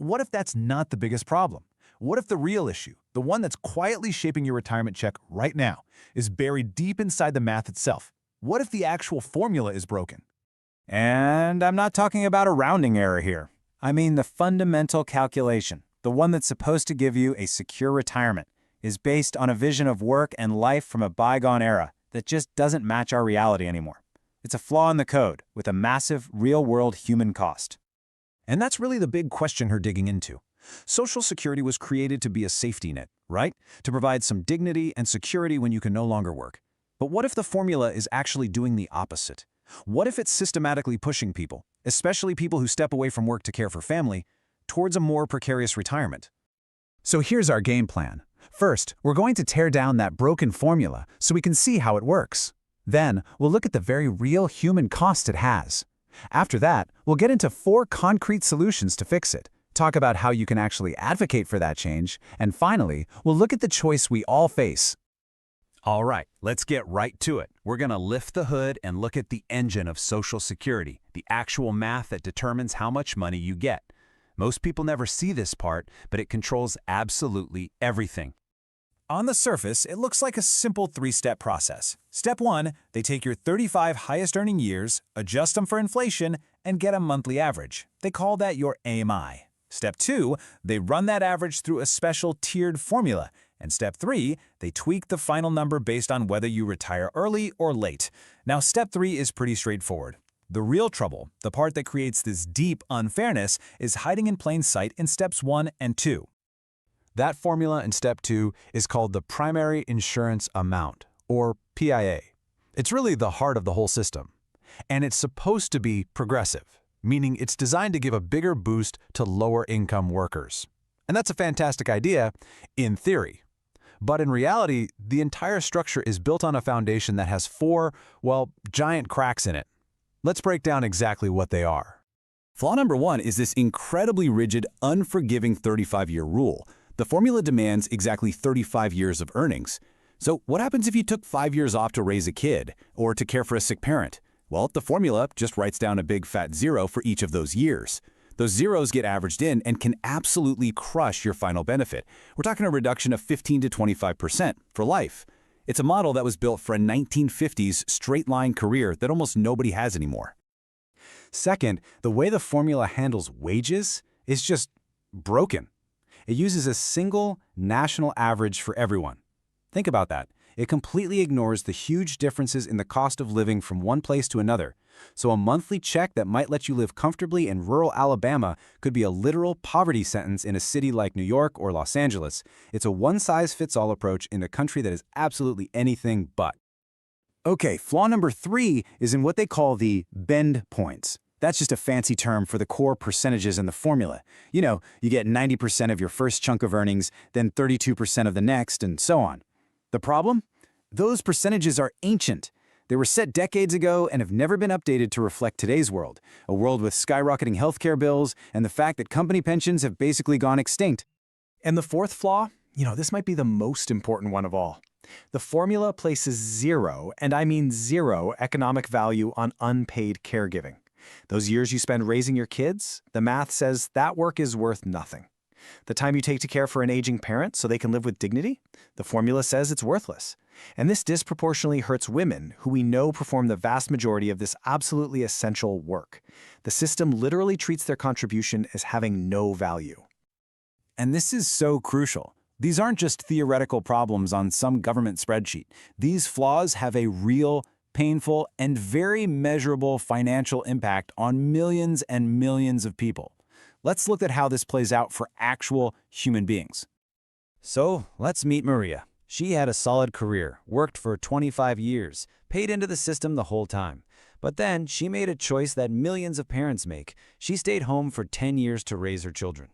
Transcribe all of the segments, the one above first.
what if that's not the biggest problem? What if the real issue, the one that's quietly shaping your retirement check right now, is buried deep inside the math itself? What if the actual formula is broken? And I'm not talking about a rounding error here. I mean the fundamental calculation, the one that's supposed to give you a secure retirement, is based on a vision of work and life from a bygone era that just doesn't match our reality anymore. It's a flaw in the code with a massive, real-world human cost. And that's really the big question we're digging into. Social Security was created to be a safety net, right? To provide some dignity and security when you can no longer work. But what if the formula is actually doing the opposite? What if it's systematically pushing people, especially people who step away from work to care for family, towards a more precarious retirement? So here's our game plan. First, we're going to tear down that broken formula so we can see how it works. Then, we'll look at the very real human cost it has. After that, we'll get into 4 concrete solutions to fix it, talk about how you can actually advocate for that change, and finally, we'll look at the choice we all face. All right, let's get right to it. We're going to lift the hood and look at the engine of Social Security, the actual math that determines how much money you get. Most people never see this part, but it controls absolutely everything. On the surface, it looks like a simple 3-step process. Step 1, they take your 35 highest earning years, adjust them for inflation, and get a monthly average. They call that your AMI. Step 2, they run that average through a special tiered formula. And step 3, they tweak the final number based on whether you retire early or late. Now, step 3 is pretty straightforward. The real trouble, the part that creates this deep unfairness, is hiding in plain sight in steps 1 and 2. That formula in step 2 is called the primary insurance amount, or PIA. It's really the heart of the whole system. And it's supposed to be progressive, meaning it's designed to give a bigger boost to lower-income workers. And that's a fantastic idea, in theory. But in reality, the entire structure is built on a foundation that has 4, well, giant cracks in it. Let's break down exactly what they are. Flaw number 1 is this incredibly rigid, unforgiving 35-year rule. The formula demands exactly 35 years of earnings. So what happens if you took 5 years off to raise a kid or to care for a sick parent? Well, the formula just writes down a big fat 0 for each of those years. Those zeros get averaged in and can absolutely crush your final benefit. We're talking a reduction of 15 to 25% for life. It's a model that was built for a 1950s straight-line career that almost nobody has anymore. Second, the way the formula handles wages is just broken. It uses a single national average for everyone. Think about that. It completely ignores the huge differences in the cost of living from one place to another. So a monthly check that might let you live comfortably in rural Alabama could be a literal poverty sentence in a city like New York or Los Angeles. It's a one-size-fits-all approach in a country that is absolutely anything but. Okay, flaw number 3 is in what they call the bend points. That's just a fancy term for the core percentages in the formula. You know, you get 90% of your first chunk of earnings, then 32% of the next, and so on. The problem? Those percentages are ancient. They were set decades ago and have never been updated to reflect today's world, a world with skyrocketing healthcare bills and the fact that company pensions have basically gone extinct. And the 4th flaw? This might be the most important one of all. The formula places 0, and I mean 0, economic value on unpaid caregiving. Those years you spend raising your kids, the math says that work is worth nothing. The time you take to care for an aging parent so they can live with dignity, the formula says it's worthless. And this disproportionately hurts women, who we know perform the vast majority of this absolutely essential work. The system literally treats their contribution as having no value. And this is so crucial. These aren't just theoretical problems on some government spreadsheet. These flaws have a real, painful, and very measurable financial impact on millions and millions of people. Let's look at how this plays out for actual human beings. So let's meet Maria. She had a solid career, worked for 25 years, paid into the system the whole time. But then she made a choice that millions of parents make. She stayed home for 10 years to raise her children.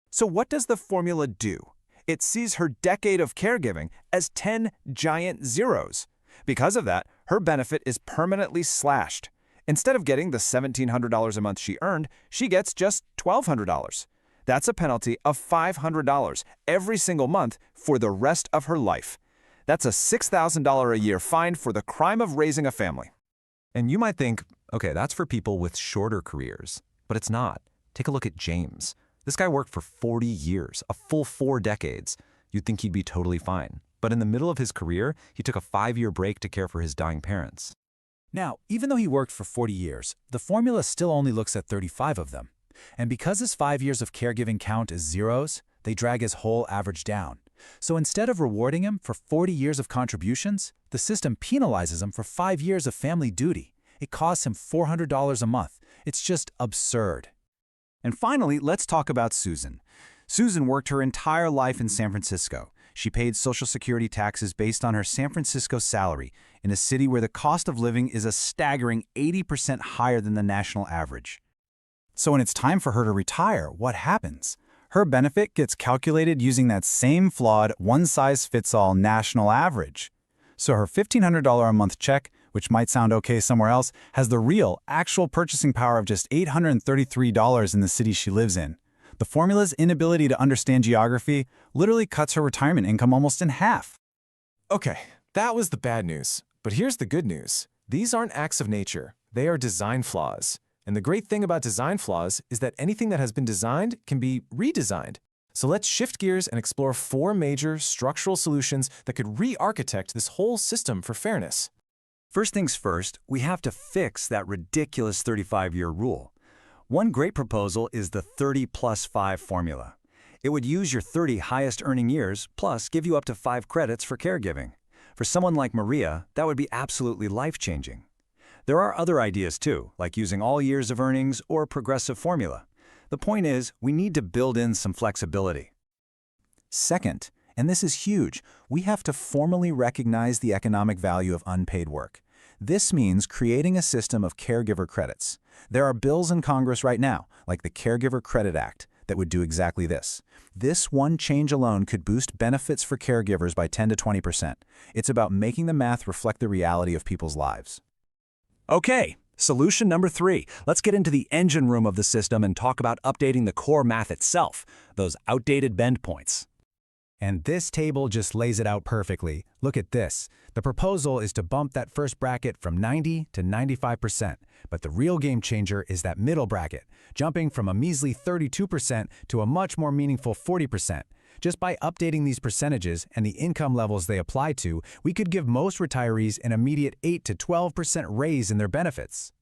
So what does the formula do? It sees her decade of caregiving as 10 giant zeros. Because of that, her benefit is permanently slashed. Instead of getting the $1,700 a month she earned, she gets just $1,200. That's a penalty of $500 every single month for the rest of her life. That's a $6,000 a year fine for the crime of raising a family. And you might think, okay, that's for people with shorter careers. But it's not. Take a look at James. This guy worked for 40 years, a full 4 decades. You'd think he'd be totally fine. But in the middle of his career, he took a 5-year break to care for his dying parents. Now, even though he worked for 40 years, the formula still only looks at 35 of them. And because his 5 years of caregiving count as zeros, they drag his whole average down. So instead of rewarding him for 40 years of contributions, the system penalizes him for 5 years of family duty. It costs him $400 a month. It's just absurd. And finally, let's talk about Susan. Susan worked her entire life in San Francisco. She paid Social Security taxes based on her San Francisco salary, in a city where the cost of living is a staggering 80% higher than the national average. So when it's time for her to retire, what happens? Her benefit gets calculated using that same flawed one-size-fits-all national average. So her $1,500 a month check, which might sound okay somewhere else, has the real, actual purchasing power of just $833 in the city she lives in. The formula's inability to understand geography literally cuts her retirement income almost in half. Okay, that was the bad news. But here's the good news. These aren't acts of nature. They are design flaws. And the great thing about design flaws is that anything that has been designed can be redesigned. So let's shift gears and explore 4 major structural solutions that could re-architect this whole system for fairness. First things first, we have to fix that ridiculous 35-year rule. One great proposal is the 30 plus 5 formula. It would use your 30 highest earning years, plus give you up to 5 credits for caregiving. For someone like Maria, that would be absolutely life-changing. There are other ideas too, like using all years of earnings or a progressive formula. The point is, we need to build in some flexibility. Second, and this is huge, we have to formally recognize the economic value of unpaid work. This means creating a system of caregiver credits. There are bills in Congress right now, like the Caregiver Credit Act, that would do exactly this. This one change alone could boost benefits for caregivers by 10 to 20%. It's about making the math reflect the reality of people's lives. Okay, solution number 3. Let's get into the engine room of the system and talk about updating the core math itself, those outdated bend points. And this table just lays it out perfectly. Look at this. The proposal is to bump that first bracket from 90 to 95%, but the real game changer is that middle bracket, jumping from a measly 32% to a much more meaningful 40%. Just by updating these percentages and the income levels they apply to, we could give most retirees an immediate 8 to 12% raise in their benefits.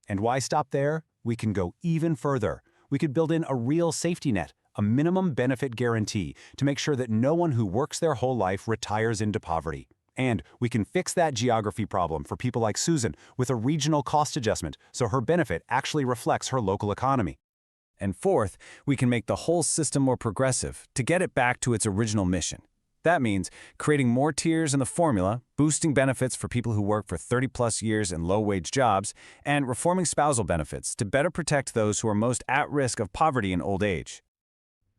And why stop there? We can go even further. We could build in a real safety net, a minimum benefit guarantee to make sure that no one who works their whole life retires into poverty. And we can fix that geography problem for people like Susan with a regional cost adjustment so her benefit actually reflects her local economy. And fourth, we can make the whole system more progressive to get it back to its original mission. That means creating more tiers in the formula, boosting benefits for people who work for 30-plus years in low-wage jobs, and reforming spousal benefits to better protect those who are most at risk of poverty in old age.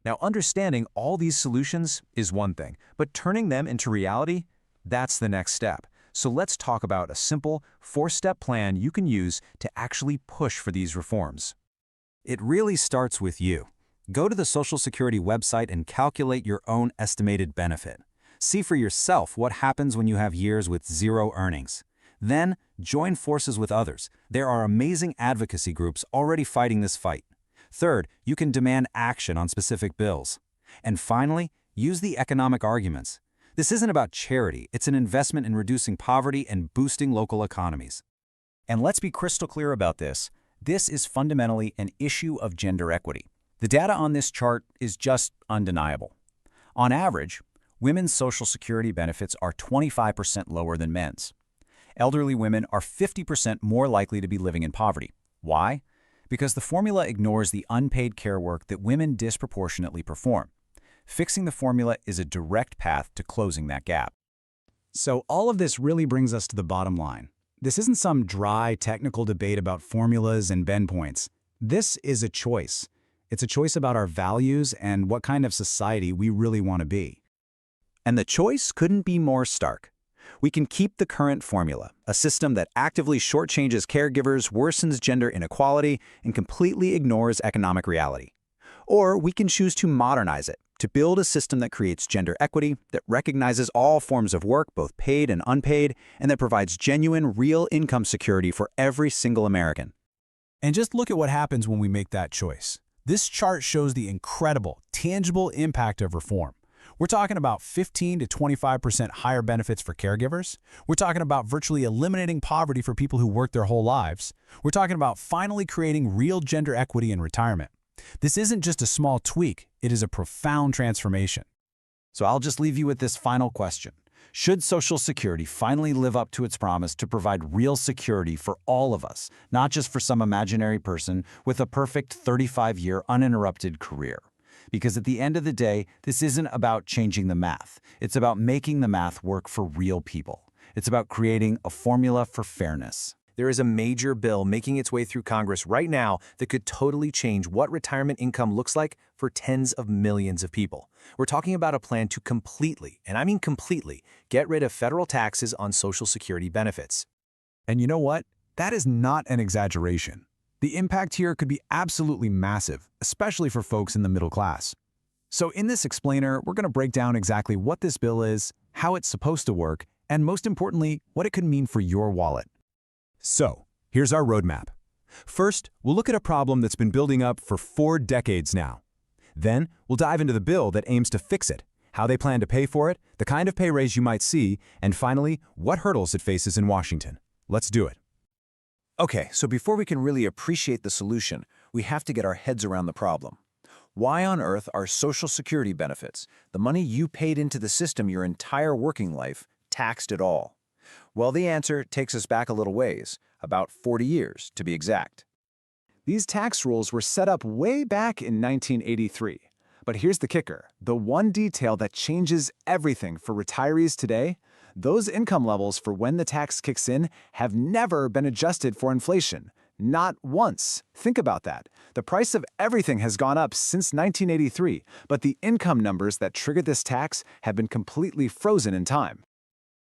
Now, understanding all these solutions is one thing, but turning them into reality, that's the next step. So let's talk about a simple 4-step plan you can use to actually push for these reforms. It really starts with you. Go to the Social Security website and calculate your own estimated benefit. See for yourself what happens when you have years with zero earnings. Then, join forces with others. There are amazing advocacy groups already fighting this fight. Third, you can demand action on specific bills. And finally, use the economic arguments. This isn't about charity, it's an investment in reducing poverty and boosting local economies. And let's be crystal clear about this. This is fundamentally an issue of gender equity. The data on this chart is just undeniable. On average, women's Social Security benefits are 25% lower than men's. Elderly women are 50% more likely to be living in poverty. Why? Because the formula ignores the unpaid care work that women disproportionately perform. Fixing the formula is a direct path to closing that gap. So all of this really brings us to the bottom line. This isn't some dry, technical debate about formulas and bend points. This is a choice. It's a choice about our values and what kind of society we really want to be. And the choice couldn't be more stark. We can keep the current formula, a system that actively shortchanges caregivers, worsens gender inequality, and completely ignores economic reality. Or we can choose to modernize it, to build a system that creates gender equity, that recognizes all forms of work, both paid and unpaid, and that provides genuine, real income security for every single American. And just look at what happens when we make that choice. This chart shows the incredible, tangible impact of reform. We're talking about 15 to 25% higher benefits for caregivers. We're talking about virtually eliminating poverty for people who work their whole lives. We're talking about finally creating real gender equity in retirement. This isn't just a small tweak, it is a profound transformation. So I'll just leave you with this final question. Should Social Security finally live up to its promise to provide real security for all of us, not just for some imaginary person with a perfect 35-year uninterrupted career? Because at the end of the day, this isn't about changing the math. It's about making the math work for real people. It's about creating a formula for fairness. There is a major bill making its way through Congress right now that could totally change what retirement income looks like for tens of millions of people. We're talking about a plan to completely, and I mean completely, get rid of federal taxes on Social Security benefits. And you know what? That is not an exaggeration. The impact here could be absolutely massive, especially for folks in the middle class. So in this explainer, we're going to break down exactly what this bill is, how it's supposed to work, and most importantly, what it could mean for your wallet. So, here's our roadmap. First, we'll look at a problem that's been building up for 4 decades now. Then, we'll dive into the bill that aims to fix it, how they plan to pay for it, the kind of pay raise you might see, and finally, what hurdles it faces in Washington. Let's do it. Okay, so before we can really appreciate the solution, we have to get our heads around the problem. Why on earth are Social Security benefits, the money you paid into the system your entire working life, taxed at all? Well, the answer takes us back a little ways, about 40 years to be exact. These tax rules were set up way back in 1983. But here's the kicker, the one detail that changes everything for retirees today: those income levels for when the tax kicks in have never been adjusted for inflation. Not once. Think about that. The price of everything has gone up since 1983, but the income numbers that triggered this tax have been completely frozen in time.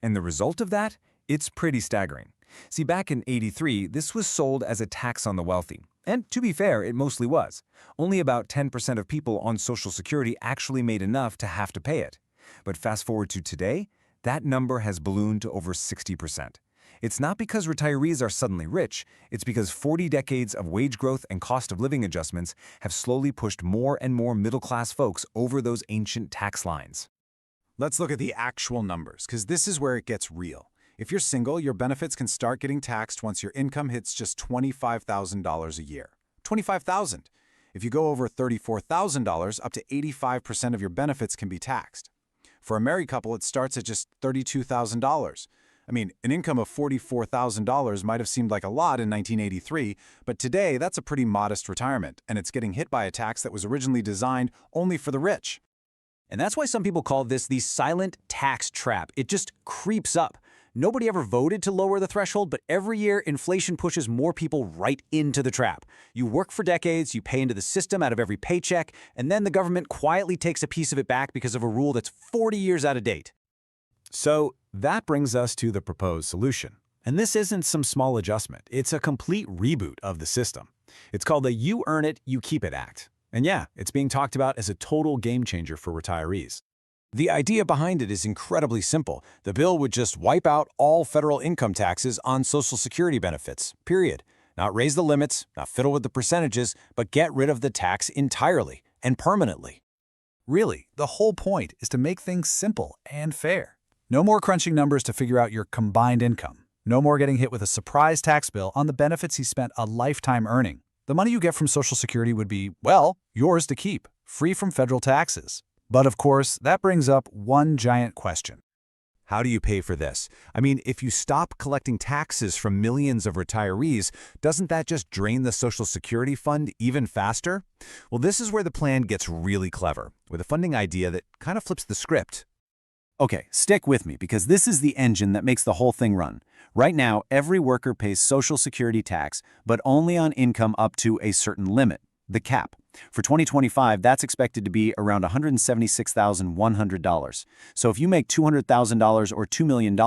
And the result of that? It's pretty staggering. See, back in '83, this was sold as a tax on the wealthy. And to be fair, it mostly was. Only about 10% of people on Social Security actually made enough to have to pay it. But fast forward to today, that number has ballooned to over 60%. It's not because retirees are suddenly rich, it's because 40 decades of wage growth and cost of living adjustments have slowly pushed more and more middle-class folks over those ancient tax lines. Let's look at the actual numbers, because this is where it gets real. If you're single, your benefits can start getting taxed once your income hits just $25,000 a year. $25,000. If you go over $34,000, up to 85% of your benefits can be taxed. For a married couple, it starts at just $32,000. I mean, an income of $44,000 might have seemed like a lot in 1983, but today that's a pretty modest retirement, and it's getting hit by a tax that was originally designed only for the rich. And that's why some people call this the silent tax trap. It just creeps up. Nobody ever voted to lower the threshold, but every year inflation pushes more people right into the trap. You work for decades, you pay into the system out of every paycheck, and then the government quietly takes a piece of it back because of a rule that's 40 years out of date. So that brings us to the proposed solution. And this isn't some small adjustment. It's a complete reboot of the system. It's called the You Earn It, You Keep It Act. And yeah, it's being talked about as a total game changer for retirees. The idea behind it is incredibly simple. The bill would just wipe out all federal income taxes on Social Security benefits, period. Not raise the limits, not fiddle with the percentages, but get rid of the tax entirely and permanently. Really, the whole point is to make things simple and fair. No more crunching numbers to figure out your combined income. No more getting hit with a surprise tax bill on the benefits you spent a lifetime earning. The money you get from Social Security would be, well, yours to keep, free from federal taxes. But of course, that brings up one giant question. How do you pay for this? I mean, if you stop collecting taxes from millions of retirees, doesn't that just drain the Social Security fund even faster? Well, this is where the plan gets really clever, with a funding idea that kind of flips the script. Okay, stick with me because this is the engine that makes the whole thing run. Right now, every worker pays Social Security tax, but only on income up to a certain limit, the cap. For 2025, that's expected to be around $176,100. So if you make $200,000 or $2 million,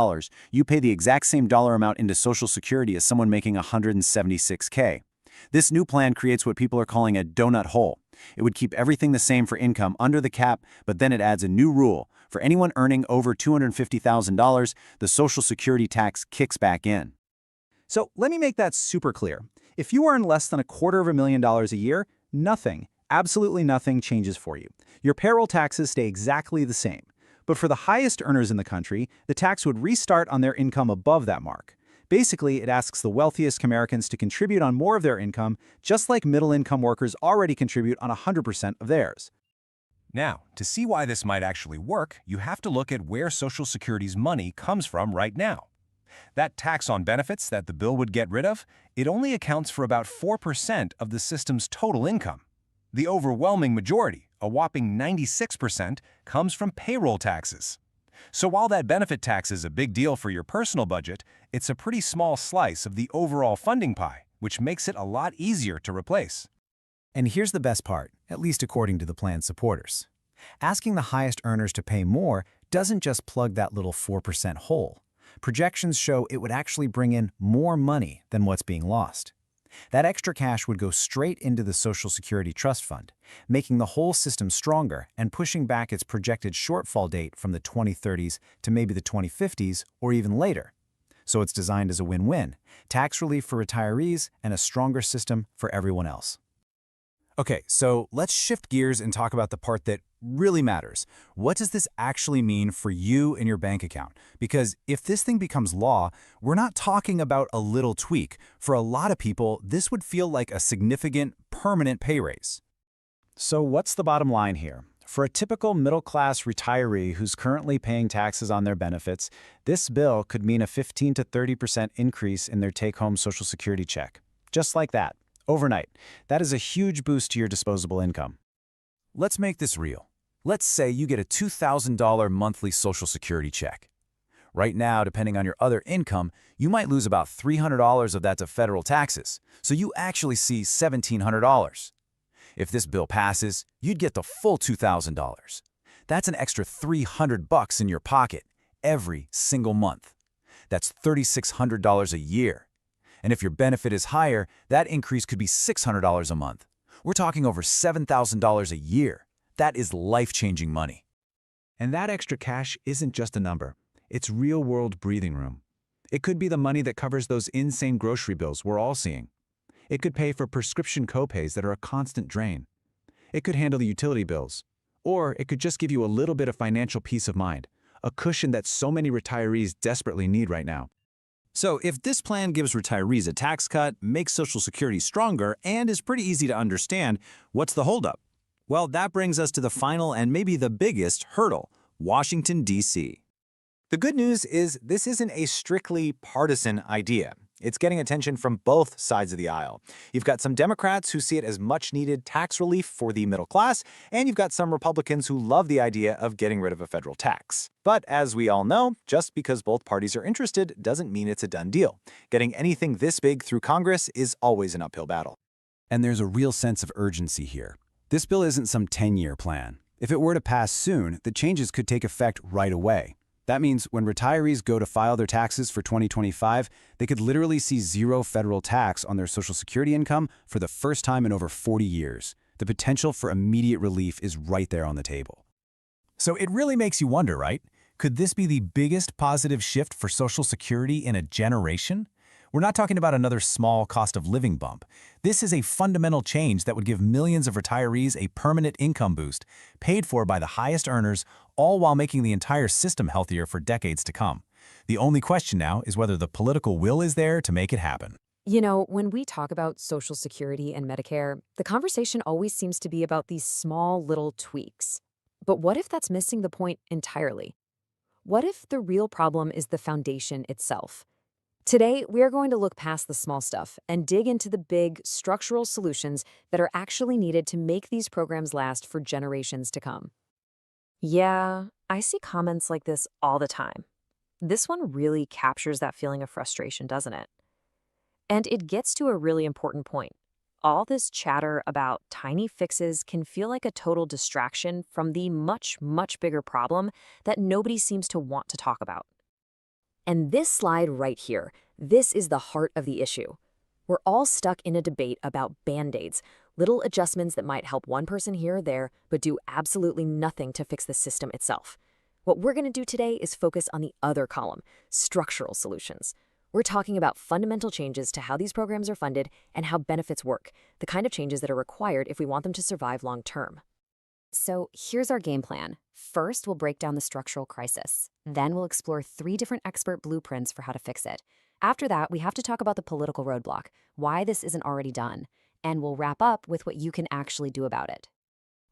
you pay the exact same dollar amount into Social Security as someone making $176K. This new plan creates what people are calling a donut hole. It would keep everything the same for income under the cap, but then it adds a new rule. For anyone earning over $250,000, the Social Security tax kicks back in. So let me make that super clear. If you earn less than $250,000 a year, nothing, absolutely nothing changes for you. Your payroll taxes stay exactly the same. But for the highest earners in the country, the tax would restart on their income above that mark. Basically, it asks the wealthiest Americans to contribute on more of their income, just like middle-income workers already contribute on 100% of theirs. Now, to see why this might actually work, you have to look at where Social Security's money comes from right now. That tax on benefits that the bill would get rid of, it only accounts for about 4% of the system's total income. The overwhelming majority, a whopping 96%, comes from payroll taxes. So while that benefit tax is a big deal for your personal budget, it's a pretty small slice of the overall funding pie, which makes it a lot easier to replace. And here's the best part, at least according to the plan's supporters. Asking the highest earners to pay more doesn't just plug that little 4% hole. Projections show it would actually bring in more money than what's being lost. That extra cash would go straight into the Social Security Trust Fund, making the whole system stronger and pushing back its projected shortfall date from the 2030s to maybe the 2050s or even later. So it's designed as a win-win, tax relief for retirees and a stronger system for everyone else. Okay, so let's shift gears and talk about the part that really matters. What does this actually mean for you and your bank account? Because if this thing becomes law, we're not talking about a little tweak. For a lot of people, this would feel like a significant, permanent pay raise. So what's the bottom line here? For a typical middle-class retiree who's currently paying taxes on their benefits, this bill could mean a 15 to 30% increase in their take-home Social Security check. Just like that. Overnight. That is a huge boost to your disposable income. Let's make this real. Let's say you get a $2,000 monthly Social Security check. Right now, depending on your other income, you might lose about $300 of that to federal taxes, so you actually see $1,700. If this bill passes, you'd get the full $2,000. That's an extra $300 in your pocket every single month. That's $3,600 a year. And if your benefit is higher, that increase could be $600 a month. We're talking over $7,000 a year. That is life-changing money. And that extra cash isn't just a number. It's real-world breathing room. It could be the money that covers those insane grocery bills we're all seeing. It could pay for prescription copays that are a constant drain. It could handle the utility bills. Or it could just give you a little bit of financial peace of mind, a cushion that so many retirees desperately need right now. So if this plan gives retirees a tax cut, makes Social Security stronger, and is pretty easy to understand, what's the holdup? Well, that brings us to the final and maybe the biggest hurdle, Washington, D.C. The good news is this isn't a strictly partisan idea. It's getting attention from both sides of the aisle. You've got some Democrats who see it as much-needed tax relief for the middle class, and you've got some Republicans who love the idea of getting rid of a federal tax. But as we all know, just because both parties are interested doesn't mean it's a done deal. Getting anything this big through Congress is always an uphill battle. And there's a real sense of urgency here. This bill isn't some 10-year plan. If it were to pass soon, the changes could take effect right away. That means when retirees go to file their taxes for 2025, they could literally see zero federal tax on their Social Security income for the first time in over 40 years. The potential for immediate relief is right there on the table. So it really makes you wonder, right? Could this be the biggest positive shift for Social Security in a generation? We're not talking about another small cost of living bump. This is a fundamental change that would give millions of retirees a permanent income boost, paid for by the highest earners, all while making the entire system healthier for decades to come. The only question now is whether the political will is there to make it happen. You know, when we talk about Social Security and Medicare, the conversation always seems to be about these small little tweaks. But what if that's missing the point entirely? What if the real problem is the foundation itself? Today, we are going to look past the small stuff and dig into the big, structural solutions that are actually needed to make these programs last for generations to come. Yeah, I see comments like this all the time. This one really captures that feeling of frustration, doesn't it? And it gets to a really important point. All this chatter about tiny fixes can feel like a total distraction from the much, much bigger problem that nobody seems to want to talk about. And this slide right here, this is the heart of the issue. We're all stuck in a debate about band-aids, little adjustments that might help one person here or there, but do absolutely nothing to fix the system itself. What we're going to do today is focus on the other column, structural solutions. We're talking about fundamental changes to how these programs are funded and how benefits work, the kind of changes that are required if we want them to survive long term. So here's our game plan. First, we'll break down the structural crisis. Then we'll explore 3 different expert blueprints for how to fix it. After that, we have to talk about the political roadblock, why this isn't already done, and we'll wrap up with what you can actually do about it.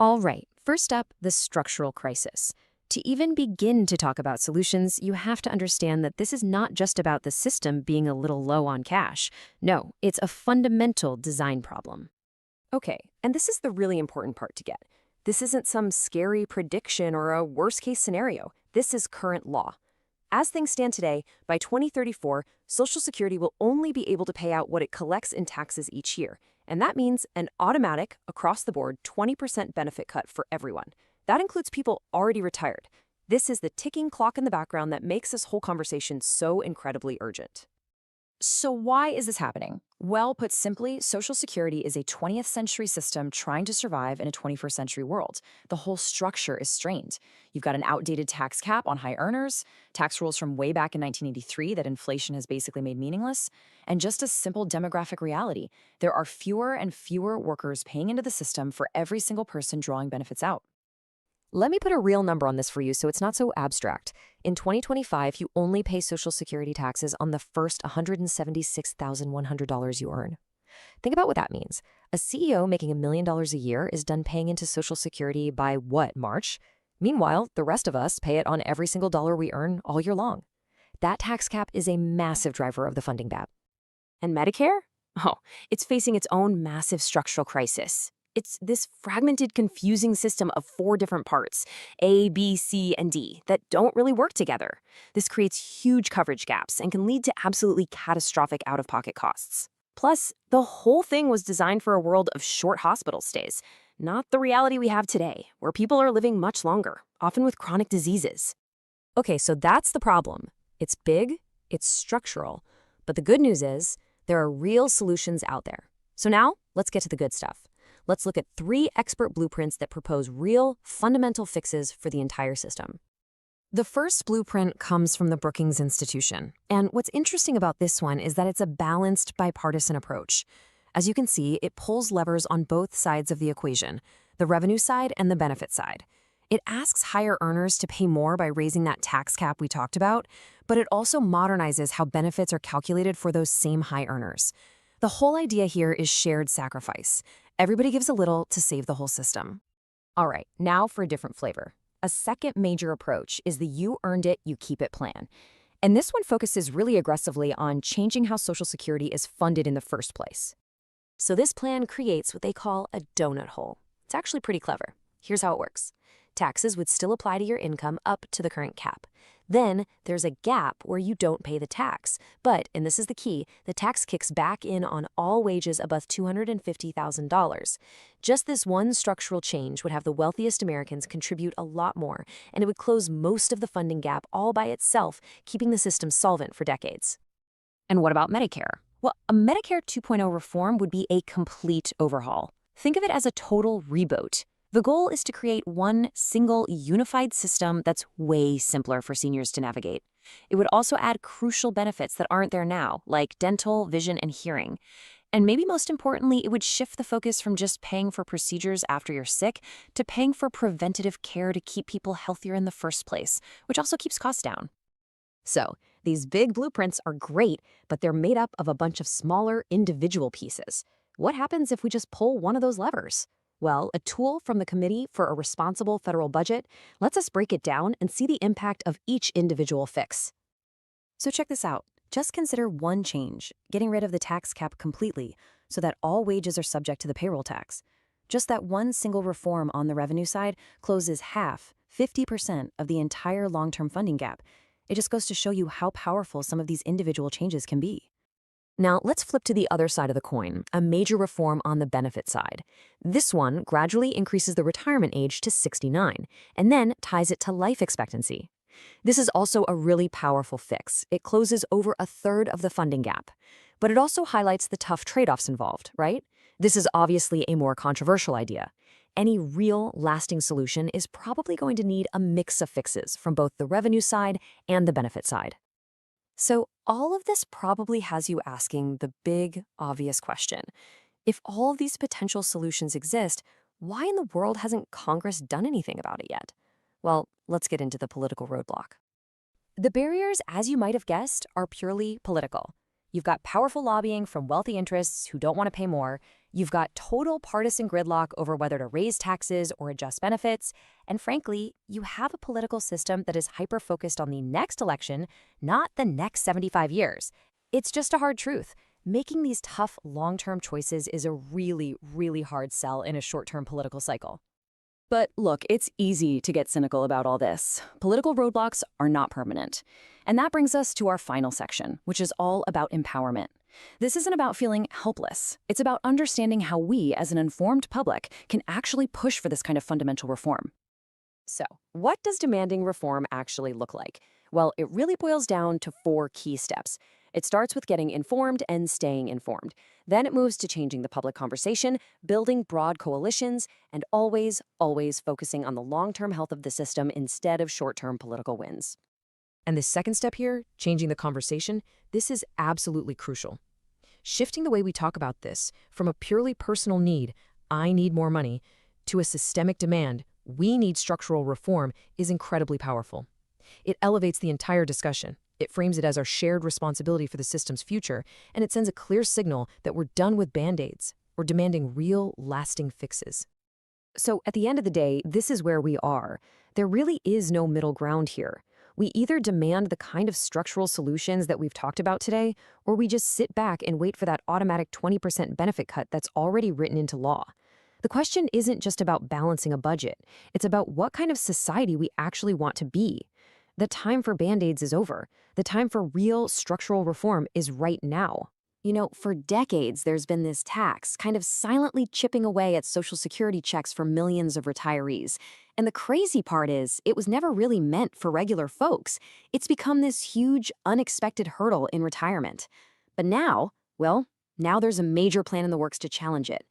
All right, first up, the structural crisis. To even begin to talk about solutions, you have to understand that this is not just about the system being a little low on cash. No, it's a fundamental design problem. Okay, and this is the really important part to get. This isn't some scary prediction or a worst-case scenario. This is current law. As things stand today, by 2034, Social Security will only be able to pay out what it collects in taxes each year. And that means an automatic, across-the-board 20% benefit cut for everyone. That includes people already retired. This is the ticking clock in the background that makes this whole conversation so incredibly urgent. So why is this happening? Well, put simply, Social Security is a 20th century system trying to survive in a 21st century world. The whole structure is strained. You've got an outdated tax cap on high earners, tax rules from way back in 1983 that inflation has basically made meaningless, and just a simple demographic reality. There are fewer and fewer workers paying into the system for every single person drawing benefits out. Let me put a real number on this for you so it's not so abstract. In 2025, you only pay Social Security taxes on the first $176,100 you earn. Think about what that means. A CEO making $1 million a year is done paying into Social Security by what, March? Meanwhile, the rest of us pay it on every single dollar we earn all year long. That tax cap is a massive driver of the funding gap. And Medicare? Oh, it's facing its own massive structural crisis. It's this fragmented, confusing system of 4 different parts, A, B, C, and D, that don't really work together. This creates huge coverage gaps and can lead to absolutely catastrophic out-of-pocket costs. Plus, the whole thing was designed for a world of short hospital stays, not the reality we have today, where people are living much longer, often with chronic diseases. Okay, so that's the problem. It's big, it's structural, but the good news is there are real solutions out there. So now, let's get to the good stuff. Let's look at 3 expert blueprints that propose real, fundamental fixes for the entire system. The first blueprint comes from the Brookings Institution. And what's interesting about this one is that it's a balanced, bipartisan approach. As you can see, it pulls levers on both sides of the equation, the revenue side and the benefit side. It asks higher earners to pay more by raising that tax cap we talked about, but it also modernizes how benefits are calculated for those same high earners. The whole idea here is shared sacrifice. Everybody gives a little to save the whole system. All right, now for a different flavor. A second major approach is the you earned it, you keep it plan. And this one focuses really aggressively on changing how Social Security is funded in the first place. So this plan creates what they call a donut hole. It's actually pretty clever. Here's how it works. Taxes would still apply to your income up to the current cap. Then there's a gap where you don't pay the tax. But, and this is the key, the tax kicks back in on all wages above $250,000. Just this one structural change would have the wealthiest Americans contribute a lot more, and it would close most of the funding gap all by itself, keeping the system solvent for decades. And what about Medicare? Well, a Medicare 2.0 reform would be a complete overhaul. Think of it as a total reboot. The goal is to create one single unified system that's way simpler for seniors to navigate. It would also add crucial benefits that aren't there now, like dental, vision, and hearing. And maybe most importantly, it would shift the focus from just paying for procedures after you're sick to paying for preventative care to keep people healthier in the first place, which also keeps costs down. So, these big blueprints are great, but they're made up of a bunch of smaller individual pieces. What happens if we just pull one of those levers? Well, a tool from the Committee for a Responsible Federal Budget lets us break it down and see the impact of each individual fix. So check this out. Just consider one change, getting rid of the tax cap completely so that all wages are subject to the payroll tax. Just that one single reform on the revenue side closes 50% of the entire long-term funding gap. It just goes to show you how powerful some of these individual changes can be. Now, let's flip to the other side of the coin, a major reform on the benefit side. This one gradually increases the retirement age to 69, and then ties it to life expectancy. This is also a really powerful fix. It closes over a third of the funding gap. But it also highlights the tough trade-offs involved, right? This is obviously a more controversial idea. Any real, lasting solution is probably going to need a mix of fixes from both the revenue side and the benefit side. So all of this probably has you asking the big, obvious question. If all of these potential solutions exist, why in the world hasn't Congress done anything about it yet? Well, let's get into the political roadblock. The barriers, as you might have guessed, are purely political. You've got powerful lobbying from wealthy interests who don't want to pay more. You've got total partisan gridlock over whether to raise taxes or adjust benefits. And frankly, you have a political system that is hyper-focused on the next election, not the next 75 years. It's just a hard truth. Making these tough, long-term choices is a really, really hard sell in a short-term political cycle. But look, it's easy to get cynical about all this. Political roadblocks are not permanent. And that brings us to our final section, which is all about empowerment. This isn't about feeling helpless. It's about understanding how we, as an informed public, can actually push for this kind of fundamental reform. So, what does demanding reform actually look like? Well, it really boils down to 4 key steps. It starts with getting informed and staying informed. Then it moves to changing the public conversation, building broad coalitions, and always, always focusing on the long-term health of the system instead of short-term political wins. And the second step here, changing the conversation, this is absolutely crucial. Shifting the way we talk about this from a purely personal need, I need more money, to a systemic demand, we need structural reform, is incredibly powerful. It elevates the entire discussion. It frames it as our shared responsibility for the system's future, and it sends a clear signal that we're done with Band-Aids. We're demanding real, lasting fixes. So at the end of the day, this is where we are. There really is no middle ground here. We either demand the kind of structural solutions that we've talked about today, or we just sit back and wait for that automatic 20% benefit cut that's already written into law. The question isn't just about balancing a budget. It's about what kind of society we actually want to be. The time for Band-Aids is over. The time for real structural reform is right now. You know, for decades, there's been this tax kind of silently chipping away at Social Security checks for millions of retirees. And the crazy part is, it was never really meant for regular folks. It's become this huge, unexpected hurdle in retirement. But now, well, now there's a major plan in the works to challenge it.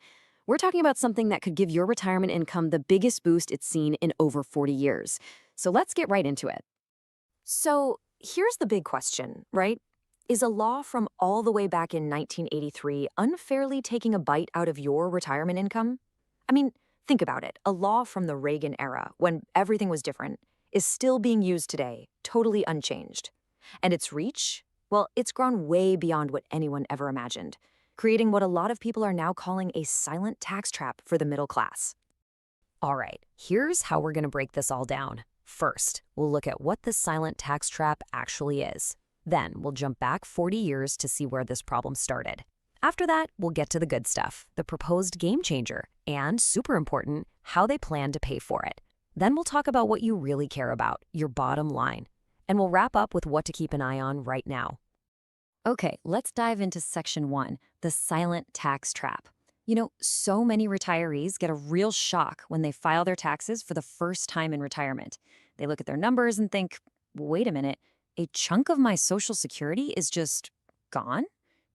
We're talking about something that could give your retirement income the biggest boost it's seen in over 40 years. So let's get right into it. So here's the big question, right? Is a law from all the way back in 1983 unfairly taking a bite out of your retirement income? I mean, think about it. A law from the Reagan era, when everything was different, is still being used today, totally unchanged. And its reach? Well, it's grown way beyond what anyone ever imagined, creating what a lot of people are now calling a silent tax trap for the middle class. All right, here's how we're going to break this all down. First, we'll look at what the silent tax trap actually is. Then, we'll jump back 40 years to see where this problem started. After that, we'll get to the good stuff, the proposed game changer, and, super important, how they plan to pay for it. Then we'll talk about what you really care about, your bottom line. And we'll wrap up with what to keep an eye on right now. Okay, let's dive into Section 1, the silent tax trap. You know, so many retirees get a real shock when they file their taxes for the first time in retirement. They look at their numbers and think, wait a minute, a chunk of my Social Security is just gone?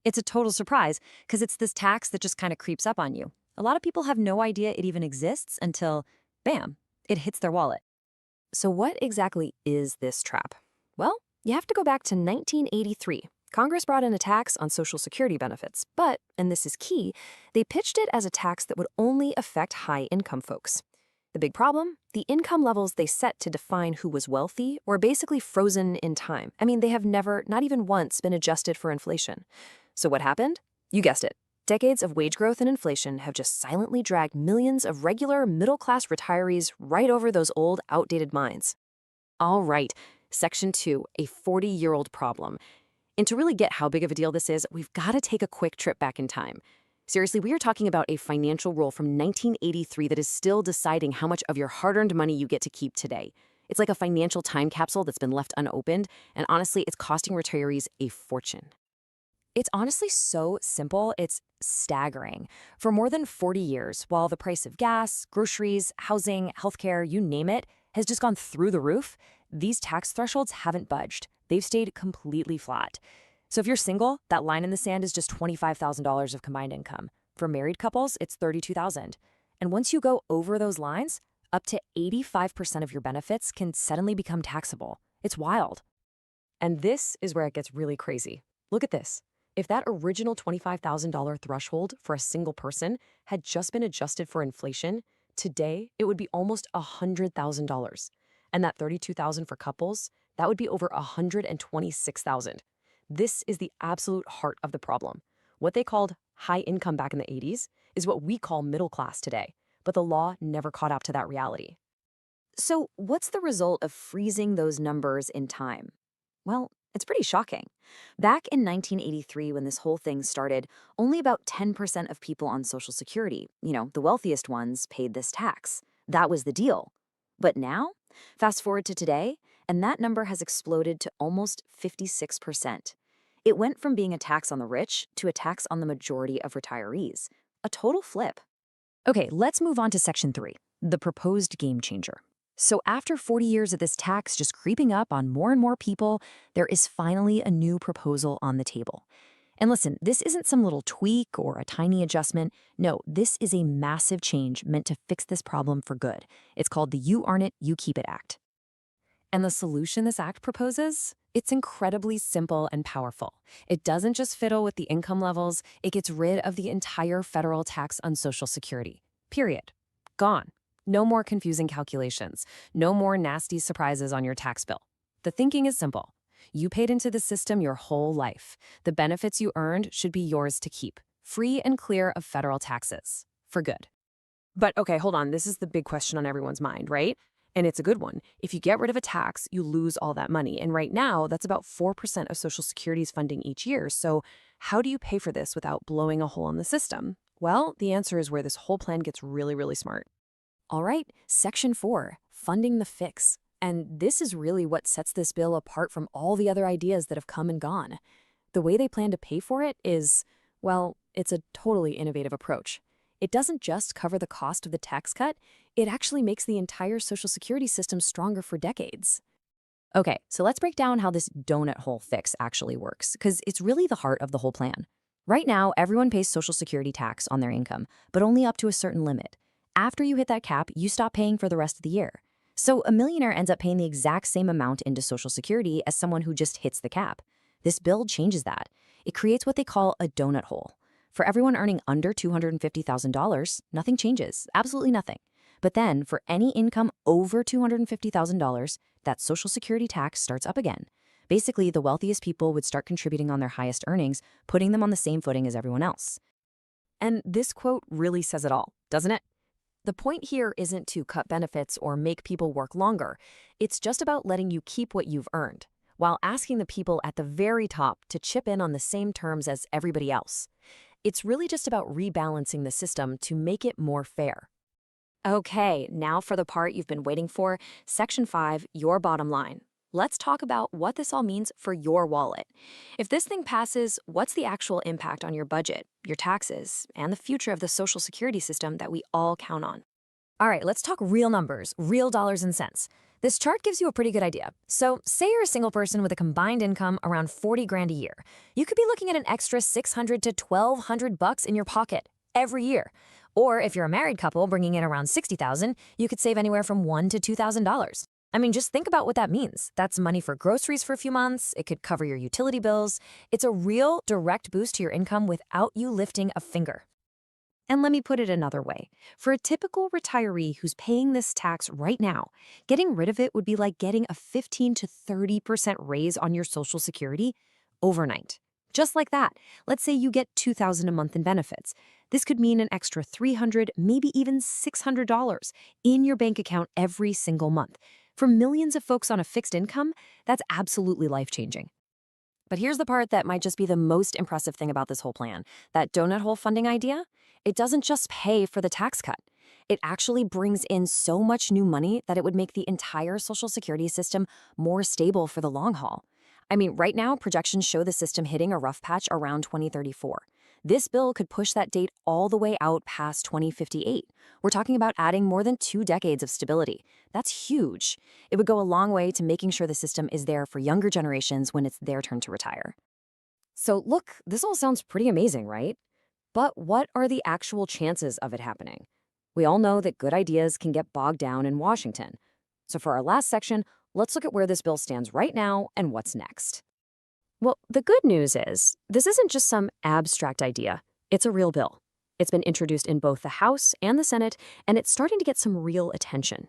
It's a total surprise because it's this tax that just kind of creeps up on you. A lot of people have no idea it even exists until, bam, it hits their wallet. So what exactly is this trap? Well, you have to go back to 1983. Congress brought in a tax on Social Security benefits, but, and this is key, they pitched it as a tax that would only affect high-income folks. The big problem? The income levels they set to define who was wealthy were basically frozen in time. I mean, they have never, not even once, been adjusted for inflation. So what happened? You guessed it. Decades of wage growth and inflation have just silently dragged millions of regular, middle-class retirees right over those old, outdated mines. All right, Section 2, a 40-year-old problem. And to really get how big of a deal this is, we've got to take a quick trip back in time. Seriously, we are talking about a financial rule from 1983 that is still deciding how much of your hard-earned money you get to keep today. It's like a financial time capsule that's been left unopened, and honestly, it's costing retirees a fortune. It's honestly so simple, it's staggering. For more than 40 years, while the price of gas, groceries, housing, healthcare, you name it, has just gone through the roof, these tax thresholds haven't budged. They've stayed completely flat. So if you're single, that line in the sand is just $25,000 of combined income. For married couples, it's $32,000. And once you go over those lines, up to 85% of your benefits can suddenly become taxable. It's wild. And this is where it gets really crazy. Look at this. If that original $25,000 threshold for a single person had just been adjusted for inflation, today it would be almost $100,000. And that $32,000 for couples, that would be over $126,000. This is the absolute heart of the problem. What they called high income back in the 80s is what we call middle class today, but the law never caught up to that reality. So what's the result of freezing those numbers in time? Well, it's pretty shocking. Back in 1983, when this whole thing started, only about 10% of people on Social Security, the wealthiest ones, paid this tax. That was the deal. But now, fast forward to today, and that number has exploded to almost 56%. It went from being a tax on the rich to a tax on the majority of retirees. A total flip. Okay, let's move on to Section 3, the proposed game changer. So after 40 years of this tax just creeping up on more and more people, there is finally a new proposal on the table. And listen, this isn't some little tweak or a tiny adjustment. No, this is a massive change meant to fix this problem for good. It's called the You Earn It, You Keep It Act. And the solution this act proposes? It's incredibly simple and powerful. It doesn't just fiddle with the income levels, it gets rid of the entire federal tax on Social Security. Period. Gone. No more confusing calculations. No more nasty surprises on your tax bill. The thinking is simple. You paid into the system your whole life. The benefits you earned should be yours to keep, free and clear of federal taxes, for good. But okay, hold on. This is the big question on everyone's mind, right? And it's a good one. If you get rid of a tax, you lose all that money. And right now, that's about 4% of Social Security's funding each year. So how do you pay for this without blowing a hole in the system? Well, the answer is where this whole plan gets really, really smart. All right, Section 4, funding the fix. And this is really what sets this bill apart from all the other ideas that have come and gone. The way they plan to pay for it is, well, it's a totally innovative approach. It doesn't just cover the cost of the tax cut, it actually makes the entire Social Security system stronger for decades. Okay, so let's break down how this donut hole fix actually works, because it's really the heart of the whole plan. Right now, everyone pays Social Security tax on their income, but only up to a certain limit. After you hit that cap, you stop paying for the rest of the year. So a millionaire ends up paying the exact same amount into Social Security as someone who just hits the cap. This bill changes that. It creates what they call a donut hole. For everyone earning under $250,000, nothing changes, absolutely nothing. But then, for any income over $250,000, that Social Security tax starts up again. Basically, the wealthiest people would start contributing on their highest earnings, putting them on the same footing as everyone else. And this quote really says it all, doesn't it? The point here isn't to cut benefits or make people work longer. It's just about letting you keep what you've earned, while asking the people at the very top to chip in on the same terms as everybody else. It's really just about rebalancing the system to make it more fair. Okay, now for the part you've been waiting for, Section 5, your bottom line. Let's talk about what this all means for your wallet. If this thing passes, what's the actual impact on your budget, your taxes, and the future of the Social Security system that we all count on? All right, let's talk real numbers, real dollars and cents. This chart gives you a pretty good idea. So say you're a single person with a combined income around 40 grand a year. You could be looking at an extra $600 to $1,200 in your pocket every year. Or if you're a married couple bringing in around $60,000, you could save anywhere from $1,000 to $2,000. I mean, just think about what that means. That's money for groceries for a few months. It could cover your utility bills. It's a real direct boost to your income without you lifting a finger. And let me put it another way. For a typical retiree who's paying this tax right now, getting rid of it would be like getting a 15 to 30% raise on your Social Security overnight. Just like that. Let's say you get $2,000 a month in benefits. This could mean an extra $300, maybe even $600 in your bank account every single month. For millions of folks on a fixed income, that's absolutely life-changing. But here's the part that might just be the most impressive thing about this whole plan. That donut hole funding idea, it doesn't just pay for the tax cut. It actually brings in so much new money that it would make the entire Social Security system more stable for the long haul. I mean, right now, projections show the system hitting a rough patch around 2034. This bill could push that date all the way out past 2058. We're talking about adding more than 2 decades of stability. That's huge. It would go a long way to making sure the system is there for younger generations when it's their turn to retire. So look, this all sounds pretty amazing, right? But what are the actual chances of it happening? We all know that good ideas can get bogged down in Washington. So for our last section, let's look at where this bill stands right now and what's next. Well, the good news is this isn't just some abstract idea. It's a real bill. It's been introduced in both the House and the Senate, and it's starting to get some real attention.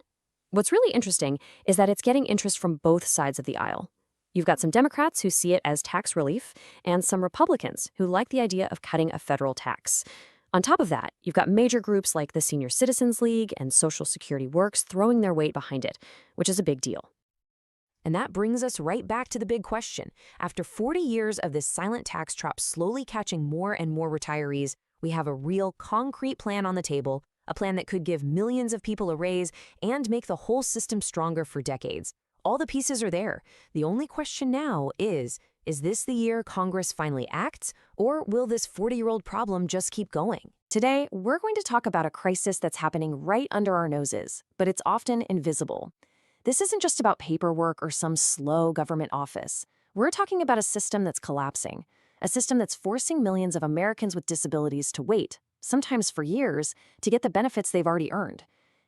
What's really interesting is that it's getting interest from both sides of the aisle. You've got some Democrats who see it as tax relief, and some Republicans who like the idea of cutting a federal tax. On top of that, you've got major groups like the Senior Citizens League and Social Security Works throwing their weight behind it, which is a big deal. And that brings us right back to the big question. After 40 years of this silent tax trap slowly catching more and more retirees, we have a real concrete plan on the table, a plan that could give millions of people a raise and make the whole system stronger for decades. All the pieces are there. The only question now is this the year Congress finally acts, or will this 40-year-old problem just keep going? Today, we're going to talk about a crisis that's happening right under our noses, but it's often invisible. This isn't just about paperwork or some slow government office. We're talking about a system that's collapsing, a system that's forcing millions of Americans with disabilities to wait, sometimes for years, to get the benefits they've already earned.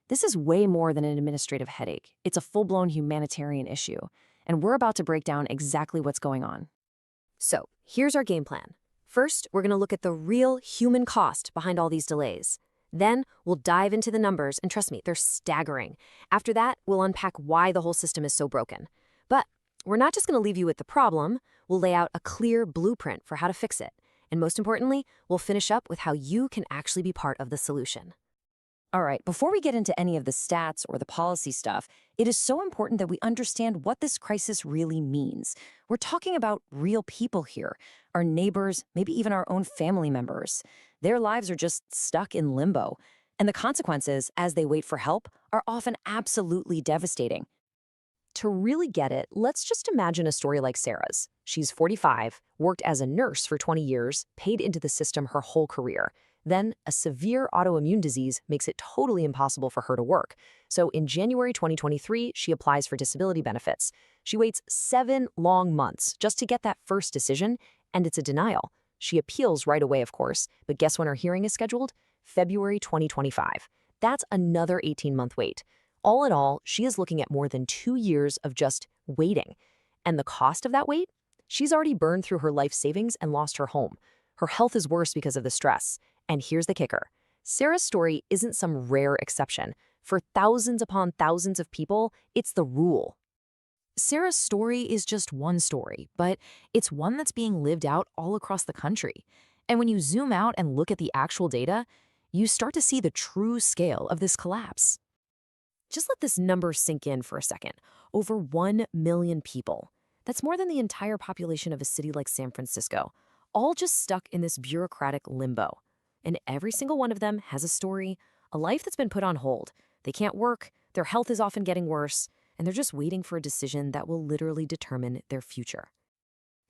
This is way more than an administrative headache. It's a full-blown humanitarian issue, and we're about to break down exactly what's going on. So, here's our game plan. First, we're going to look at the real human cost behind all these delays. Then, we'll dive into the numbers, and trust me, they're staggering. After that, we'll unpack why the whole system is so broken. But we're not just going to leave you with the problem. We'll lay out a clear blueprint for how to fix it. And most importantly, we'll finish up with how you can actually be part of the solution. All right, before we get into any of the stats or the policy stuff, it is so important that we understand what this crisis really means. We're talking about real people here, our neighbors, maybe even our own family members. Their lives are just stuck in limbo, and the consequences, as they wait for help, are often absolutely devastating. To really get it, let's just imagine a story like Sarah's. She's 45, worked as a nurse for 20 years, paid into the system her whole career. Then, a severe autoimmune disease makes it totally impossible for her to work. So in January 2023, she applies for disability benefits. She waits 7 long months just to get that first decision, and it's a denial. She appeals right away, of course, but guess when her hearing is scheduled? February 2025. That's another 18-month wait. All in all, she is looking at more than 2 years of just waiting. And the cost of that wait? She's already burned through her life savings and lost her home. Her health is worse because of the stress. And here's the kicker. Sarah's story isn't some rare exception. For thousands upon thousands of people, it's the rule. Sarah's story is just one story, but it's one that's being lived out all across the country. And when you zoom out and look at the actual data, you start to see the true scale of this collapse. Just let this number sink in for a second. Over 1 million people. That's more than the entire population of a city like San Francisco, all just stuck in this bureaucratic limbo. And every single one of them has a story, a life that's been put on hold. They can't work, their health is often getting worse, and they're just waiting for a decision that will literally determine their future.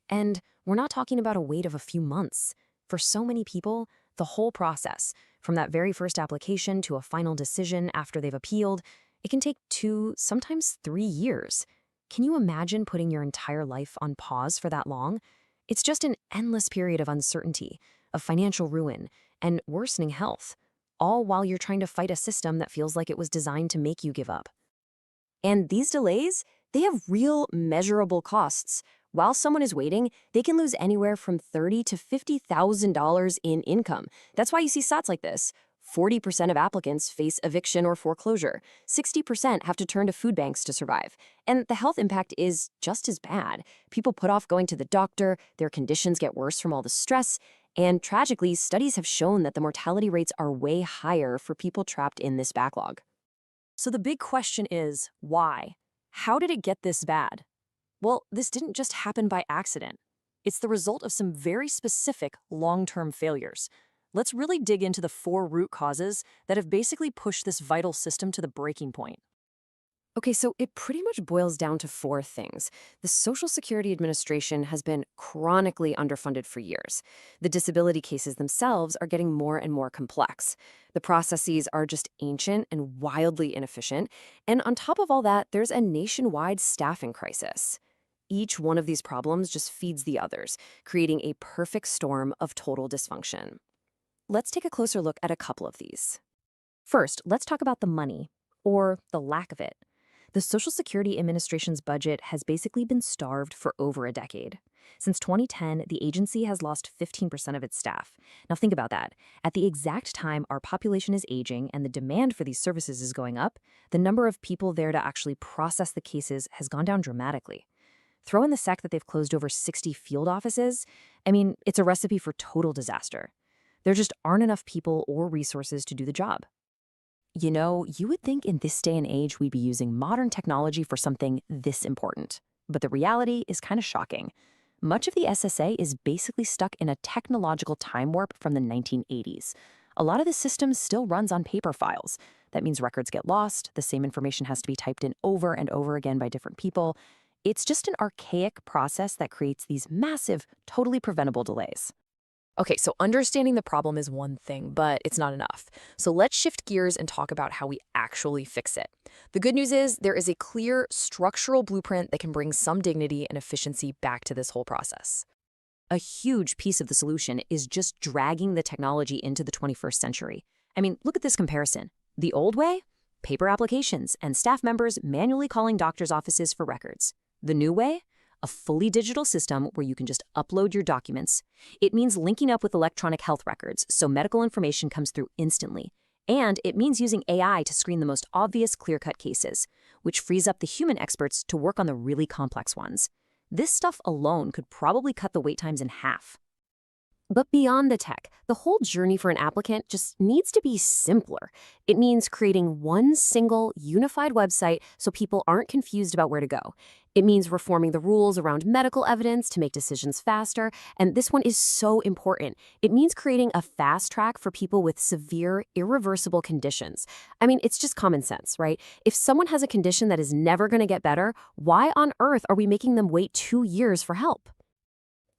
And we're not talking about a wait of a few months. For so many people, the whole process, from that very first application to a final decision after they've appealed, it can take 2, sometimes 3 years. Can you imagine putting your entire life on pause for that long? It's just an endless period of uncertainty, of financial ruin, and worsening health, all while you're trying to fight a system that feels like it was designed to make you give up. And these delays, they have real measurable costs. While someone is waiting, they can lose anywhere from $30,000 to $50,000 in income. That's why you see stats like this. 40% of applicants face eviction or foreclosure. 60% have to turn to food banks to survive. And the health impact is just as bad. People put off going to the doctor, their conditions get worse from all the stress, and tragically, studies have shown that the mortality rates are way higher for people trapped in this backlog. So the big question is, why? How did it get this bad? Well, this didn't just happen by accident. It's the result of some very specific long-term failures. Let's really dig into the 4 root causes that have basically pushed this vital system to the breaking point. Okay, so it pretty much boils down to 4 things. The Social Security Administration has been chronically underfunded for years. The disability cases themselves are getting more and more complex. The processes are just ancient and wildly inefficient. And on top of all that, there's a nationwide staffing crisis. Each one of these problems just feeds the others, creating a perfect storm of total dysfunction. Let's take a closer look at a couple of these. First, let's talk about the money, or the lack of it. The Social Security Administration's budget has basically been starved for over a decade. Since 2010, the agency has lost 15% of its staff. Now think about that. At the exact time our population is aging and the demand for these services is going up, the number of people there to actually process the cases has gone down dramatically. Throw in the fact that they've closed over 60 field offices. I mean, it's a recipe for total disaster. There just aren't enough people or resources to do the job. You know, you would think in this day and age we'd be using modern technology for something this important. But the reality is kind of shocking. Much of the SSA is basically stuck in a technological time warp from the 1980s. A lot of the system still runs on paper files. That means records get lost, the same information has to be typed in over and over again by different people. It's just an archaic process that creates these massive, totally preventable delays. Okay, so understanding the problem is one thing, but it's not enough. So let's shift gears and talk about how we actually fix it. The good news is there is a clear structural blueprint that can bring some dignity and efficiency back to this whole process. A huge piece of the solution is just dragging the technology into the 21st century. I mean, look at this comparison. The old way? Paper applications and staff members manually calling doctors' offices for records. The new way? A fully digital system where you can just upload your documents. It means linking up with electronic health records so medical information comes through instantly. And it means using AI to screen the most obvious clear-cut cases, which frees up the human experts to work on the really complex ones. This stuff alone could probably cut the wait times in half. But beyond the tech, the whole journey for an applicant just needs to be simpler. It means creating one single, unified website so people aren't confused about where to go. It means reforming the rules around medical evidence to make decisions faster, and this one is so important. It means creating a fast track for people with severe, irreversible conditions. I mean, it's just common sense, right? If someone has a condition that is never going to get better, why on earth are we making them wait 2 years for help?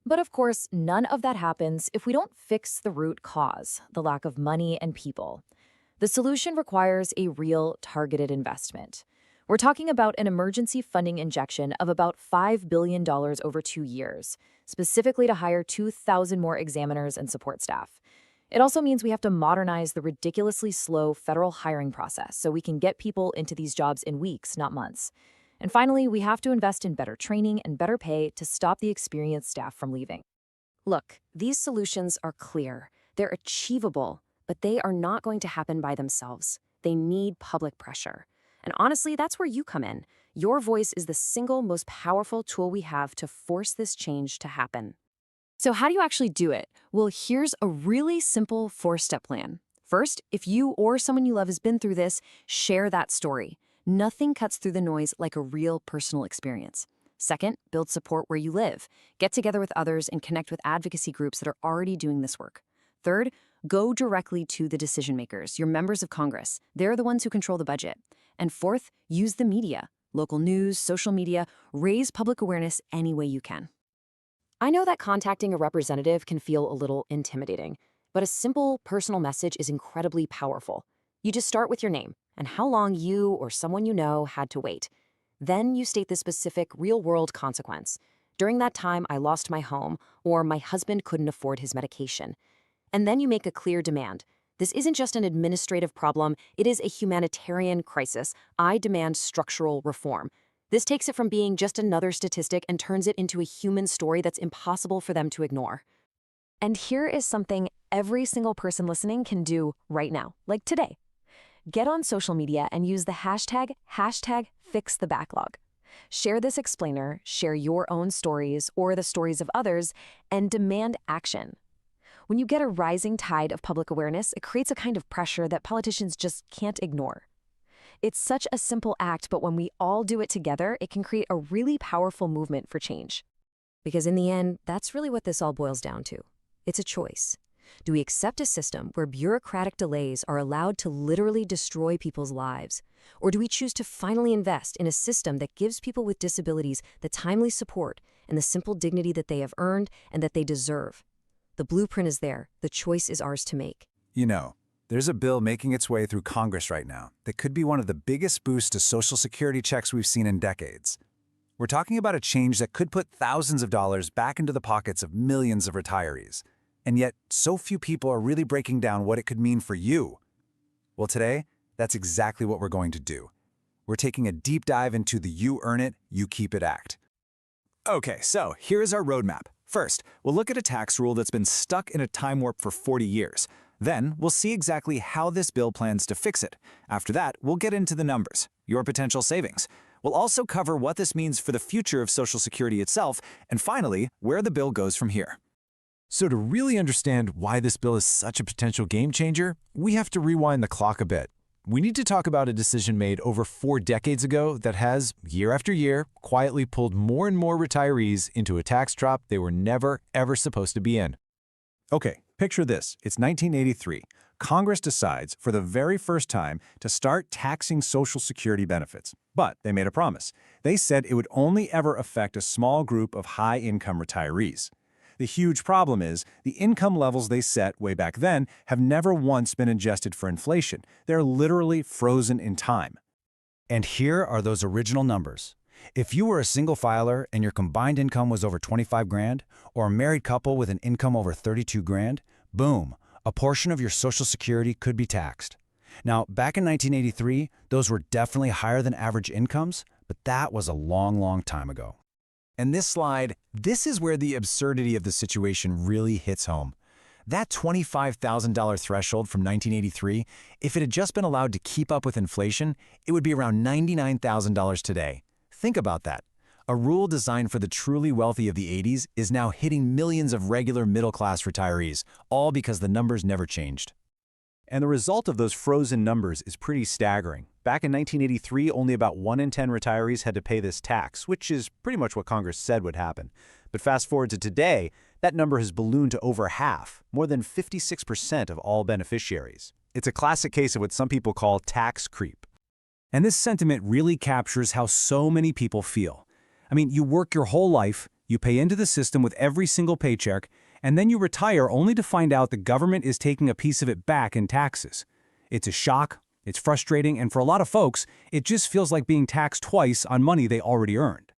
But of course, none of that happens if we don't fix the root cause, the lack of money and people. The solution requires a real targeted investment. We're talking about an emergency funding injection of about $5 billion over 2 years, specifically to hire 2,000 more examiners and support staff. It also means we have to modernize the ridiculously slow federal hiring process so we can get people into these jobs in weeks, not months. And finally, we have to invest in better training and better pay to stop the experienced staff from leaving. Look, these solutions are clear. They're achievable, but they are not going to happen by themselves. They need public pressure. And honestly, that's where you come in. Your voice is the single most powerful tool we have to force this change to happen. So how do you actually do it? Well, here's a really simple 4-step plan. First, if you or someone you love has been through this, share that story. Nothing cuts through the noise like a real personal experience. Second, build support where you live. Get together with others and connect with advocacy groups that are already doing this work. Third, go directly to the decision makers, your members of Congress. They're the ones who control the budget. And fourth, use the media, local news, social media, raise public awareness any way you can. I know that contacting a representative can feel a little intimidating, but a simple personal message is incredibly powerful. You just start with your name and how long you or someone you know had to wait. Then you state the specific real-world consequence. During that time, I lost my home, or my husband couldn't afford his medication. And then you make a clear demand. This isn't just an administrative problem, it is a humanitarian crisis. I demand structural reform. This takes it from being just another statistic and turns it into a human story that's impossible for them to ignore. And here is something every single person listening can do right now, like today. Get on social media and use the hashtag #FixTheBacklog. Share this explainer, share your own stories or the stories of others, and demand action. When you get a rising tide of public awareness, it creates a kind of pressure that politicians just can't ignore. It's such a simple act, but when we all do it together, it can create a really powerful movement for change. Because in the end, that's really what this all boils down to. It's a choice. Do we accept a system where bureaucratic delays are allowed to literally destroy people's lives? Or do we choose to finally invest in a system that gives people with disabilities the timely support and the simple dignity that they have earned and that they deserve? The blueprint is there. The choice is ours to make. You know, there's a bill making its way through Congress right now that could be one of the biggest boosts to Social Security checks we've seen in decades. We're talking about a change that could put thousands of dollars back into the pockets of millions of retirees. And yet, so few people are really breaking down what it could mean for you. Well, today, that's exactly what we're going to do. we're taking a deep dive into the You Earn It, You Keep It Act. Okay, so here's our roadmap. First, we'll look at a tax rule that's been stuck in a time warp for 40 years. Then, we'll see exactly how this bill plans to fix it. After that, we'll get into the numbers, your potential savings. We'll also cover what this means for the future of Social Security itself, and finally, where the bill goes from here. So to really understand why this bill is such a potential game changer, we have to rewind the clock a bit. We need to talk about a decision made over 4 decades ago that has, year after year, quietly pulled more and more retirees into a tax trap they were never, ever supposed to be in. Okay, picture this. It's 1983. Congress decides for the very first time to start taxing Social Security benefits. But they made a promise. They said it would only ever affect a small group of high-income retirees. The huge problem is the income levels they set way back then have never once been adjusted for inflation. They're literally frozen in time. And here are those original numbers. If you were a single filer and your combined income was over 25 grand, or a married couple with an income over 32 grand, boom, a portion of your Social Security could be taxed. Now, back in 1983, those were definitely higher than average incomes, but that was a long, long time ago. And this slide, this is where the absurdity of the situation really hits home. That $25,000 threshold from 1983, if it had just been allowed to keep up with inflation, it would be around $99,000 today. Think about that. A rule designed for the truly wealthy of the 80s is now hitting millions of regular middle-class retirees, all because the numbers never changed. And the result of those frozen numbers is pretty staggering. Back in 1983, only about 1 in 10 retirees had to pay this tax, which is pretty much what Congress said would happen. But fast forward to today, that number has ballooned to over half, more than 56% of all beneficiaries. It's a classic case of what some people call tax creep. And this sentiment really captures how so many people feel. I mean, you work your whole life, you pay into the system with every single paycheck, and then you retire only to find out the government is taking a piece of it back in taxes. It's a shock, it's frustrating, and for a lot of folks, it just feels like being taxed twice on money they already earned.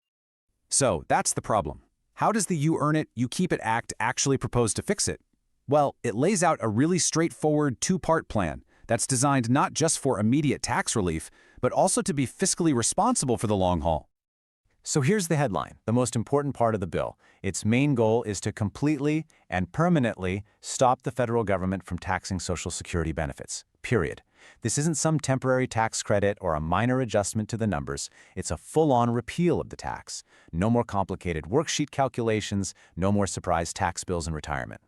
So that's the problem. How does the You Earn It, You Keep It Act actually propose to fix it? Well, it lays out a really straightforward 2-part plan that's designed not just for immediate tax relief, but also to be fiscally responsible for the long haul. So here's the headline, the most important part of the bill. Its main goal is to completely and permanently stop the federal government from taxing Social Security benefits, period. This isn't some temporary tax credit or a minor adjustment to the numbers. It's a full-on repeal of the tax. No more complicated worksheet calculations, no more surprise tax bills in retirement.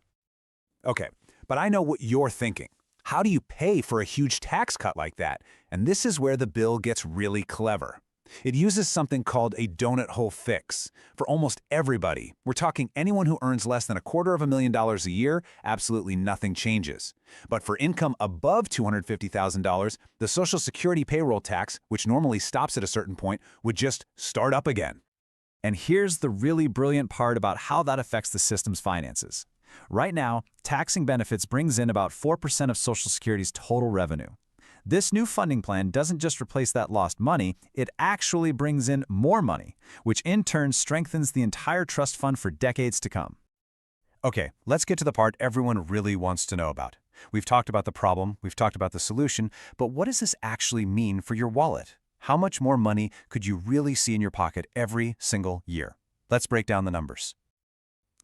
Okay, but I know what you're thinking. How do you pay for a huge tax cut like that? And this is where the bill gets really clever. It uses something called a donut hole fix. For almost everybody, we're talking anyone who earns less than $250,000 a year, absolutely nothing changes. But for income above $250,000, the Social Security payroll tax, which normally stops at a certain point, would just start up again. And here's the really brilliant part about how that affects the system's finances. Right now, taxing benefits brings in about 4% of Social Security's total revenue. This new funding plan doesn't just replace that lost money, it actually brings in more money, which in turn strengthens the entire trust fund for decades to come. Okay, let's get to the part everyone really wants to know about. We've talked about the problem, we've talked about the solution, but what does this actually mean for your wallet? How much more money could you really see in your pocket every single year? Let's break down the numbers.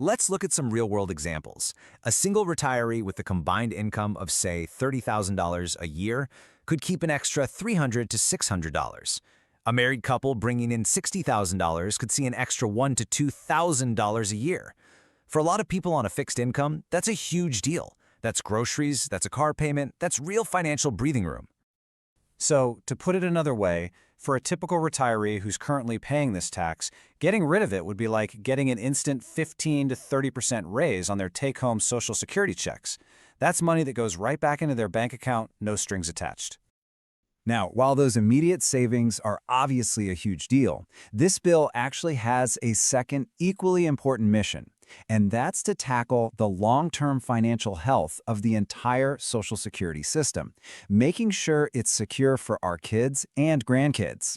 Let's look at some real-world examples. A single retiree with a combined income of, say, $30,000 a year could keep an extra $300 to $600. A married couple bringing in $60,000 could see an extra $1,000 to $2,000 a year. For a lot of people on a fixed income, that's a huge deal. That's groceries, that's a car payment, that's real financial breathing room. So, to put it another way, for a typical retiree who's currently paying this tax, getting rid of it would be like getting an instant 15 to 30% raise on their take-home Social Security checks. That's money that goes right back into their bank account, no strings attached. Now, while those immediate savings are obviously a huge deal, this bill actually has a second, equally important mission, and that's to tackle the long-term financial health of the entire Social Security system, making sure it's secure for our kids and grandkids.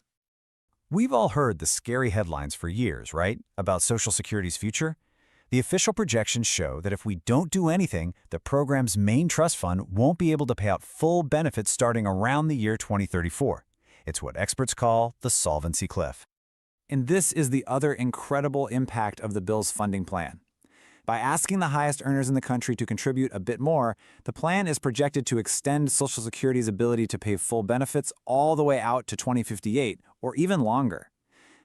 We've all heard the scary headlines for years, right, about Social Security's future? The official projections show that if we don't do anything, the program's main trust fund won't be able to pay out full benefits starting around the year 2034. It's what experts call the solvency cliff. And this is the other incredible impact of the bill's funding plan. By asking the highest earners in the country to contribute a bit more, the plan is projected to extend Social Security's ability to pay full benefits all the way out to 2058, or even longer.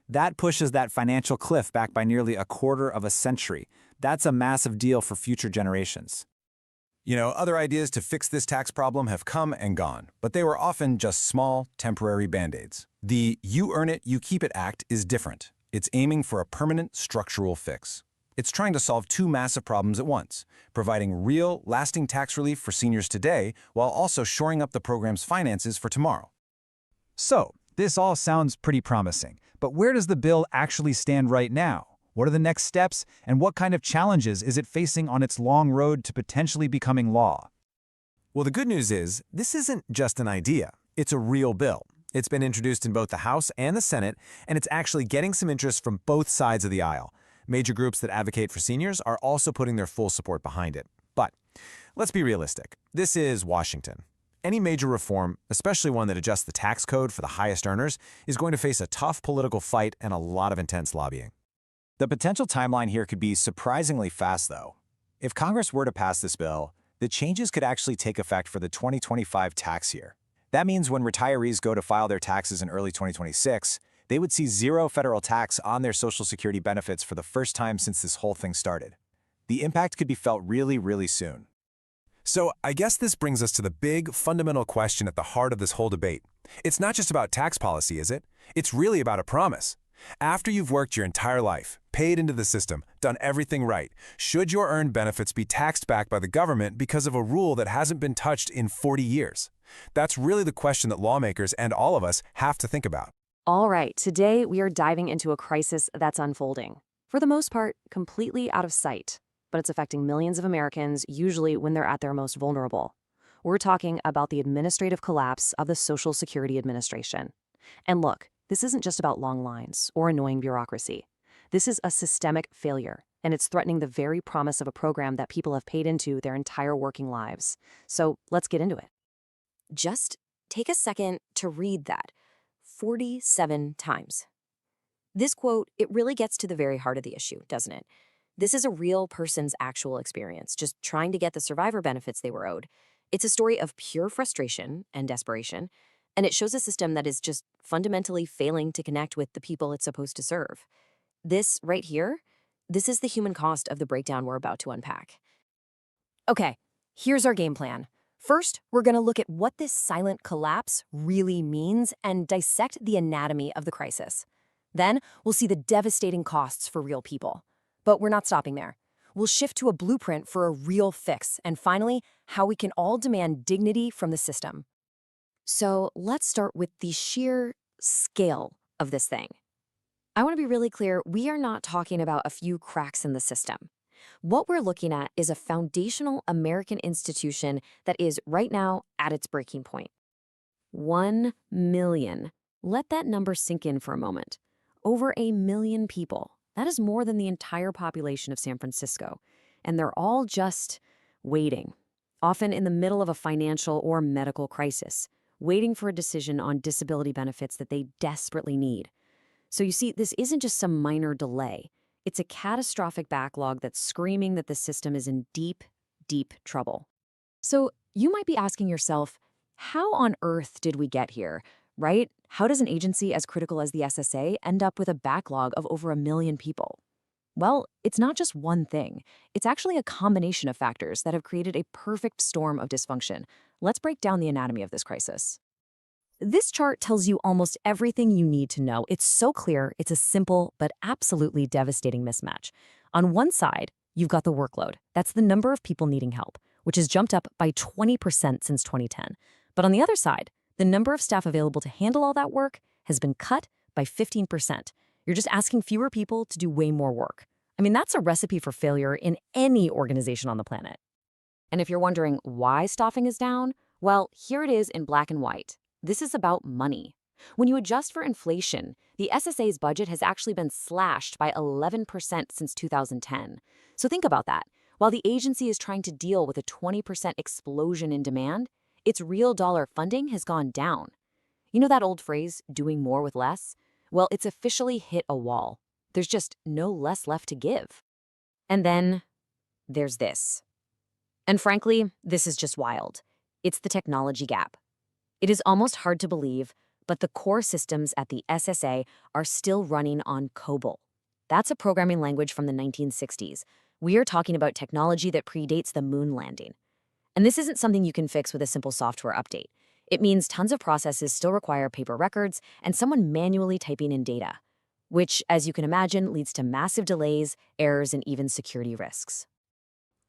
That pushes that financial cliff back by nearly a quarter of a century. That's a massive deal for future generations. You know, other ideas to fix this tax problem have come and gone, but they were often just small, temporary band-aids. The You Earn It, You Keep It Act is different. It's aiming for a permanent structural fix. It's trying to solve two massive problems at once, providing real, lasting tax relief for seniors today while also shoring up the program's finances for tomorrow. So, this all sounds pretty promising, but where does the bill actually stand right now? What are the next steps, and what kind of challenges is it facing on its long road to potentially becoming law? Well, the good news is, this isn't just an idea. It's a real bill. It's been introduced in both the House and the Senate, and it's actually getting some interest from both sides of the aisle. Major groups that advocate for seniors are also putting their full support behind it. But let's be realistic. This is Washington. Any major reform, especially one that adjusts the tax code for the highest earners, is going to face a tough political fight and a lot of intense lobbying. The potential timeline here could be surprisingly fast, though. If Congress were to pass this bill, the changes could actually take effect for the 2025 tax year. That means when retirees go to file their taxes in early 2026, they would see zero federal tax on their Social Security benefits for the first time since this whole thing started. The impact could be felt really, really soon. So I guess this brings us to the big, fundamental question at the heart of this whole debate. It's not just about tax policy, is it? It's really about a promise. After you've worked your entire life, paid into the system, done everything right, should your earned benefits be taxed back by the government because of a rule that hasn't been touched in 40 years? That's really the question that lawmakers and all of us have to think about. All right, today we are diving into a crisis that's unfolding. For the most part, completely out of sight, but it's affecting millions of Americans, usually when they're at their most vulnerable. We're talking about the administrative collapse of the Social Security Administration. And look, this isn't just about long lines or annoying bureaucracy. This is a systemic failure, and it's threatening the very promise of a program that people have paid into their entire working lives. So let's get into it. Just take a second to read that 47 times. This quote, it really gets to the very heart of the issue, doesn't it? This is a real person's actual experience, just trying to get the survivor benefits they were owed. It's a story of pure frustration and desperation, and it shows a system that is just fundamentally failing to connect with the people it's supposed to serve. This right here, this is the human cost of the breakdown we're about to unpack. Okay, here's our game plan. First, we're going to look at what this silent collapse really means and dissect the anatomy of the crisis. Then, we'll see the devastating costs for real people. But we're not stopping there. We'll shift to a blueprint for a real fix, and finally, how we can all demand dignity from the system. So let's start with the sheer scale of this thing. I want to be really clear, we are not talking about a few cracks in the system. What we're looking at is a foundational American institution that is right now at its breaking point. 1 million. Let that number sink in for a moment. Over 1 million people. That is more than the entire population of San Francisco. And they're all just waiting, often in the middle of a financial or medical crisis, waiting for a decision on disability benefits that they desperately need. So you see, this isn't just some minor delay. It's a catastrophic backlog that's screaming that the system is in deep, deep trouble. So you might be asking yourself, how on earth did we get here, right? How does an agency as critical as the SSA end up with a backlog of over 1 million people? Well, it's not just one thing. It's actually a combination of factors that have created a perfect storm of dysfunction. Let's break down the anatomy of this crisis. This chart tells you almost everything you need to know. It's so clear, it's a simple but absolutely devastating mismatch. On one side, you've got the workload. That's the number of people needing help, which has jumped up by 20% since 2010. But on the other side, the number of staff available to handle all that work has been cut by 15%. You're just asking fewer people to do way more work. I mean, that's a recipe for failure in any organization on the planet. And if you're wondering why staffing is down, well, here it is in black and white. This is about money. When you adjust for inflation, the SSA's budget has actually been slashed by 11% since 2010. So think about that. While the agency is trying to deal with a 20% explosion in demand, its real dollar funding has gone down. You know that old phrase, doing more with less? Well, it's officially hit a wall. There's just no less left to give. And then there's this. And frankly, this is just wild. It's the technology gap. It is almost hard to believe, but the core systems at the SSA are still running on COBOL. That's a programming language from the 1960s. We are talking about technology that predates the moon landing. And this isn't something you can fix with a simple software update. It means tons of processes still require paper records and someone manually typing in data, which, as you can imagine, leads to massive delays, errors, and even security risks.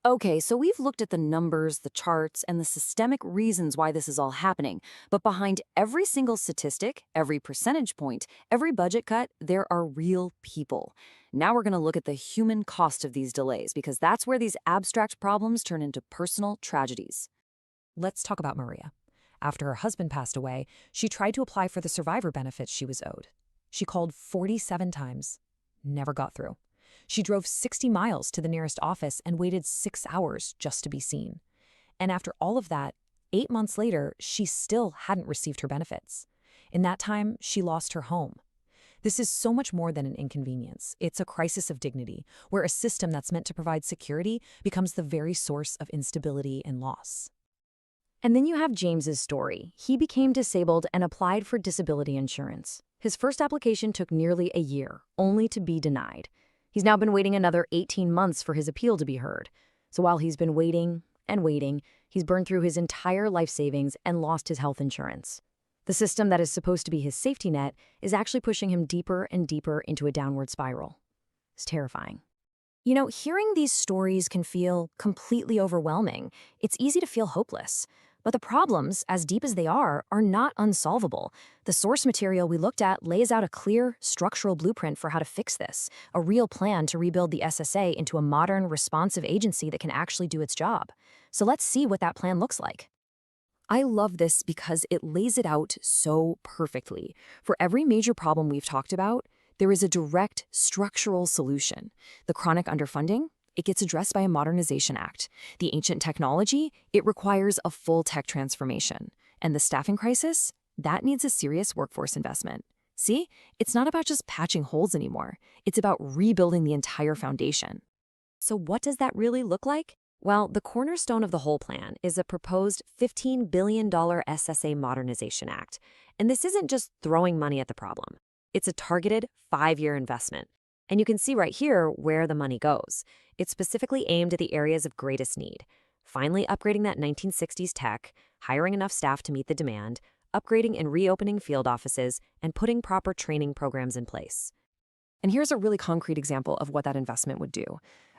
Okay, so we've looked at the numbers, the charts, and the systemic reasons why this is all happening. But behind every single statistic, every percentage point, every budget cut, there are real people. Now we're going to look at the human cost of these delays, because that's where these abstract problems turn into personal tragedies. Let's talk about Maria. After her husband passed away, she tried to apply for the survivor benefits she was owed. She called 47 times, never got through. She drove 60 miles to the nearest office and waited 6 hours just to be seen. And after all of that, 8 months later, she still hadn't received her benefits. In that time, she lost her home. This is so much more than an inconvenience. It's a crisis of dignity, where a system that's meant to provide security becomes the very source of instability and loss. And then you have James's story. He became disabled and applied for disability insurance. His first application took nearly a year, only to be denied. He's now been waiting another 18 months for his appeal to be heard. So while he's been waiting and waiting, he's burned through his entire life savings and lost his health insurance. The system that is supposed to be his safety net is actually pushing him deeper and deeper into a downward spiral. It's terrifying. You know, hearing these stories can feel completely overwhelming. It's easy to feel hopeless. But the problems, as deep as they are not unsolvable. The source material we looked at lays out a clear, structural blueprint for how to fix this, a real plan to rebuild the SSA into a modern, responsive agency that can actually do its job. So let's see what that plan looks like. I love this because it lays it out so perfectly. For every major problem we've talked about, there is a direct, structural solution. The chronic underfunding? It gets addressed by a Modernization Act. The ancient technology, it requires a full tech transformation. And the staffing crisis, that needs a serious workforce investment. See, it's not about just patching holes anymore. It's about rebuilding the entire foundation. So what does that really look like? Well, the cornerstone of the whole plan is a proposed $15 billion SSA Modernization Act. And this isn't just throwing money at the problem. It's a targeted 5-year investment. And you can see right here where the money goes. It's specifically aimed at the areas of greatest need. Finally upgrading that 1960s tech, hiring enough staff to meet the demand, upgrading and reopening field offices, and putting proper training programs in place. And here's a really concrete example of what that investment would do.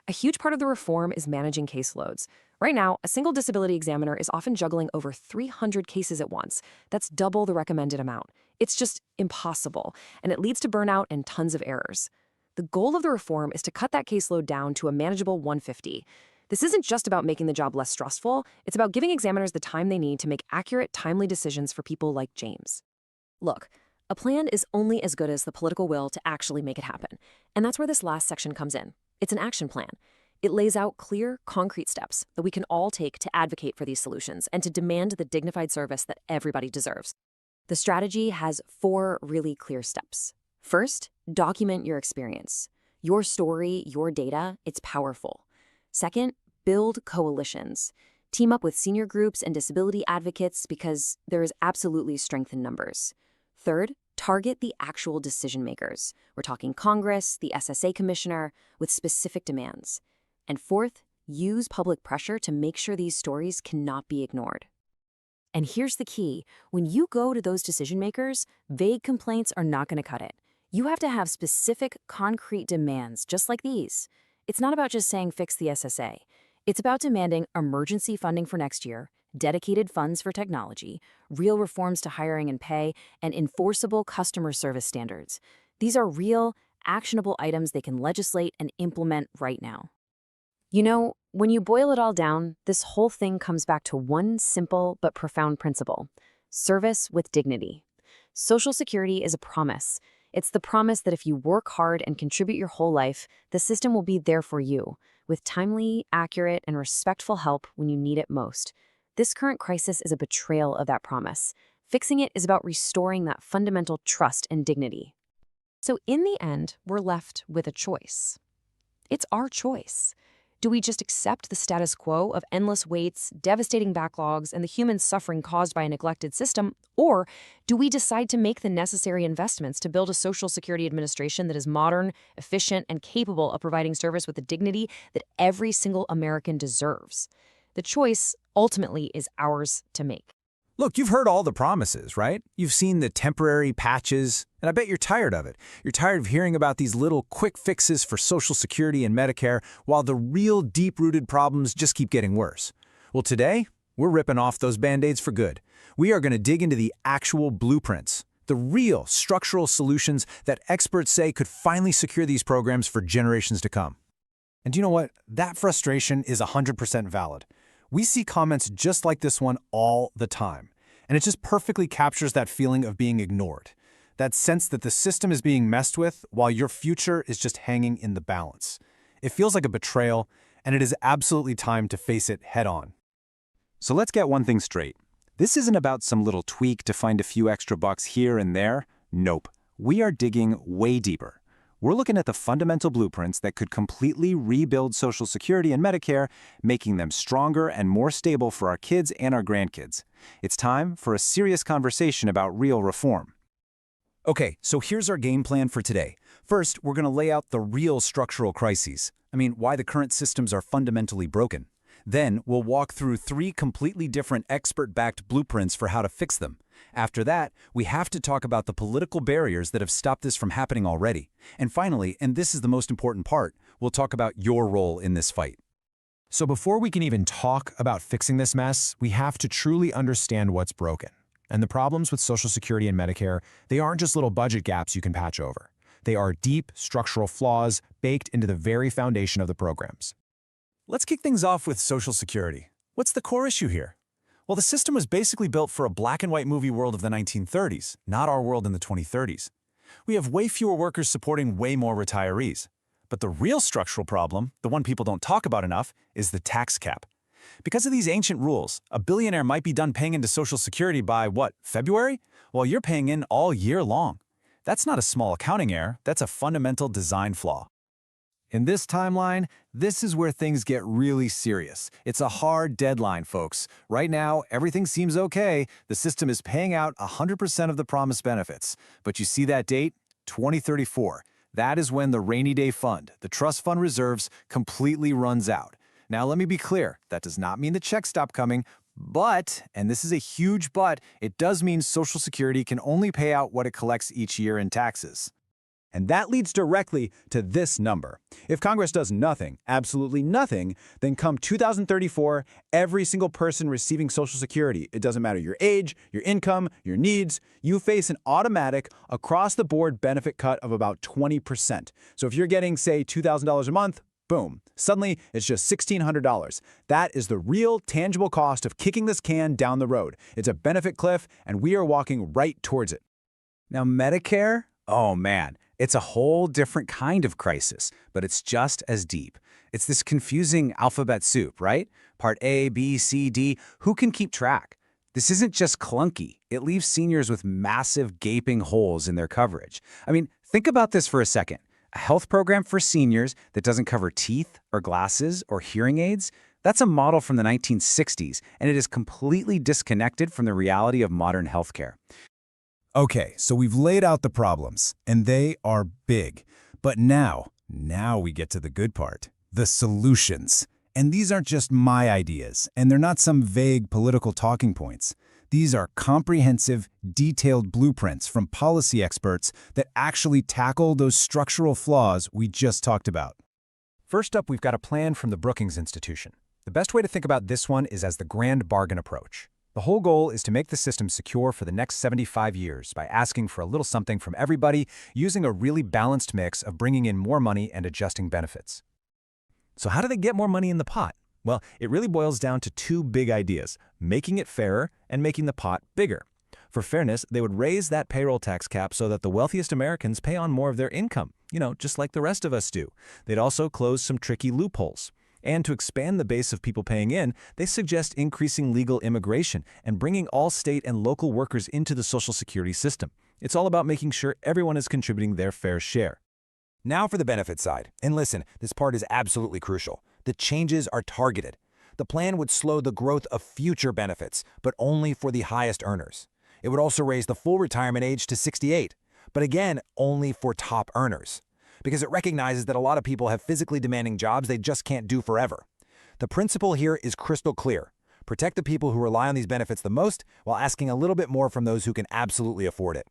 A huge part of the reform is managing caseloads. Right now, a single disability examiner is often juggling over 300 cases at once. That's double the recommended amount. It's just impossible, and it leads to burnout and tons of errors. The goal of the reform is to cut that caseload down to a manageable 150. This isn't just about making the job less stressful, it's about giving examiners the time they need to make accurate, timely decisions for people like James. Look, a plan is only as good as the political will to actually make it happen. And that's where this last section comes in. It's an action plan. It lays out clear, concrete steps that we can all take to advocate for these solutions and to demand the dignified service that everybody deserves. The strategy has 4 really clear steps. First, document your experience. Your story, your data, it's powerful. Second, build coalitions. Team up with senior groups and disability advocates because there is absolutely strength in numbers. Third, target the actual decision makers. We're talking Congress, the SSA commissioner, with specific demands. And fourth, use public pressure to make sure these stories cannot be ignored. And here's the key. When you go to those decision makers, vague complaints are not going to cut it. You have to have specific, concrete demands, just like these. It's not about just saying fix the SSA. It's about demanding emergency funding for next year, dedicated funds for technology, real reforms to hiring and pay, and enforceable customer service standards. These are real, actionable items they can legislate and implement right now. You know, when you boil it all down, this whole thing comes back to one simple but profound principle: service with dignity. Social Security is a promise. It's the promise that if you work hard and contribute your whole life, the system will be there for you, with timely, accurate, and respectful help when you need it most. This current crisis is a betrayal of that promise. Fixing it is about restoring that fundamental trust and dignity. So in the end, we're left with a choice. It's our choice. Do we just accept the status quo of endless waits, devastating backlogs, and the human suffering caused by a neglected system? Or do we decide to make the necessary investments to build a Social Security Administration that is modern, efficient, and capable of providing service with the dignity that every single American deserves? The choice ultimately is ours to make. Look, you've heard all the promises, right? You've seen the temporary patches, and I bet you're tired of it. You're tired of hearing about these little quick fixes for Social Security and Medicare, while the real deep-rooted problems just keep getting worse. Well, today, we're ripping off those Band-Aids for good. We are going to dig into the actual blueprints, the real structural solutions that experts say could finally secure these programs for generations to come. And you know what? That frustration is 100% valid. We see comments just like this one all the time, and it just perfectly captures that feeling of being ignored, that sense that the system is being messed with while your future is just hanging in the balance. It feels like a betrayal, and it is absolutely time to face it head on. So let's get one thing straight. This isn't about some little tweak to find a few extra bucks here and there. Nope. We are digging way deeper. We're looking at the fundamental blueprints that could completely rebuild Social Security and Medicare, making them stronger and more stable for our kids and our grandkids. It's time for a serious conversation about real reform. Okay, so here's our game plan for today. First, we're going to lay out the real structural crises. Why the current systems are fundamentally broken. Then, we'll walk through 3 completely different expert-backed blueprints for how to fix them. After that, we have to talk about the political barriers that have stopped this from happening already. And finally, and this is the most important part, we'll talk about your role in this fight. So before we can even talk about fixing this mess, we have to truly understand what's broken. And the problems with Social Security and Medicare, they aren't just little budget gaps you can patch over. They are deep structural flaws baked into the very foundation of the programs. Let's kick things off with Social Security. What's the core issue here? Well, the system was basically built for a black and white movie world of the 1930s, not our world in the 2030s. We have way fewer workers supporting way more retirees. But the real structural problem, the one people don't talk about enough, is the tax cap. Because of these ancient rules, a billionaire might be done paying into Social Security by, February? While you're paying in all year long. That's not a small accounting error, that's a fundamental design flaw. In this timeline, this is where things get really serious. It's a hard deadline, folks. Right now, everything seems okay. The system is paying out 100% of the promised benefits. But you see that date? 2034. That is when the rainy day fund, the trust fund reserves, completely runs out. Now, let me be clear. That does not mean the checks stop coming. But, and this is a huge but, it does mean Social Security can only pay out what it collects each year in taxes. And that leads directly to this number. If Congress does nothing, absolutely nothing, then come 2034, every single person receiving Social Security, it doesn't matter your age, your income, your needs, you face an automatic, across-the-board benefit cut of about 20%. So if you're getting, say, $2,000 a month, boom, suddenly it's just $1,600. That is the real, tangible cost of kicking this can down the road. It's a benefit cliff, and we are walking right towards it. Now, Medicare? Oh, man. It's a whole different kind of crisis, but it's just as deep. It's this confusing alphabet soup, right? Part A, B, C, D. Who can keep track? This isn't just clunky. It leaves seniors with massive gaping holes in their coverage. Think about this for a second. A health program for seniors that doesn't cover teeth or glasses or hearing aids, that's a model from the 1960s, and it is completely disconnected from the reality of modern healthcare. Okay, so we've laid out the problems, and they are big. But now we get to the good part, the solutions. And these aren't just my ideas, and they're not some vague political talking points. These are comprehensive, detailed blueprints from policy experts that actually tackle those structural flaws we just talked about. First up, we've got a plan from the Brookings Institution. The best way to think about this one is as the grand bargain approach. The whole goal is to make the system secure for the next 75 years by asking for a little something from everybody, using a really balanced mix of bringing in more money and adjusting benefits. So how do they get more money in the pot? Well, it really boils down to 2 big ideas, making it fairer and making the pot bigger. For fairness, they would raise that payroll tax cap so that the wealthiest Americans pay on more of their income, just like the rest of us do. They'd also close some tricky loopholes. And to expand the base of people paying in, they suggest increasing legal immigration and bringing all state and local workers into the Social Security system. It's all about making sure everyone is contributing their fair share. Now for the benefit side. And listen, this part is absolutely crucial. The changes are targeted. The plan would slow the growth of future benefits, but only for the highest earners. It would also raise the full retirement age to 68, but again, only for top earners, because it recognizes that a lot of people have physically demanding jobs they just can't do forever. The principle here is crystal clear. Protect the people who rely on these benefits the most while asking a little bit more from those who can absolutely afford it.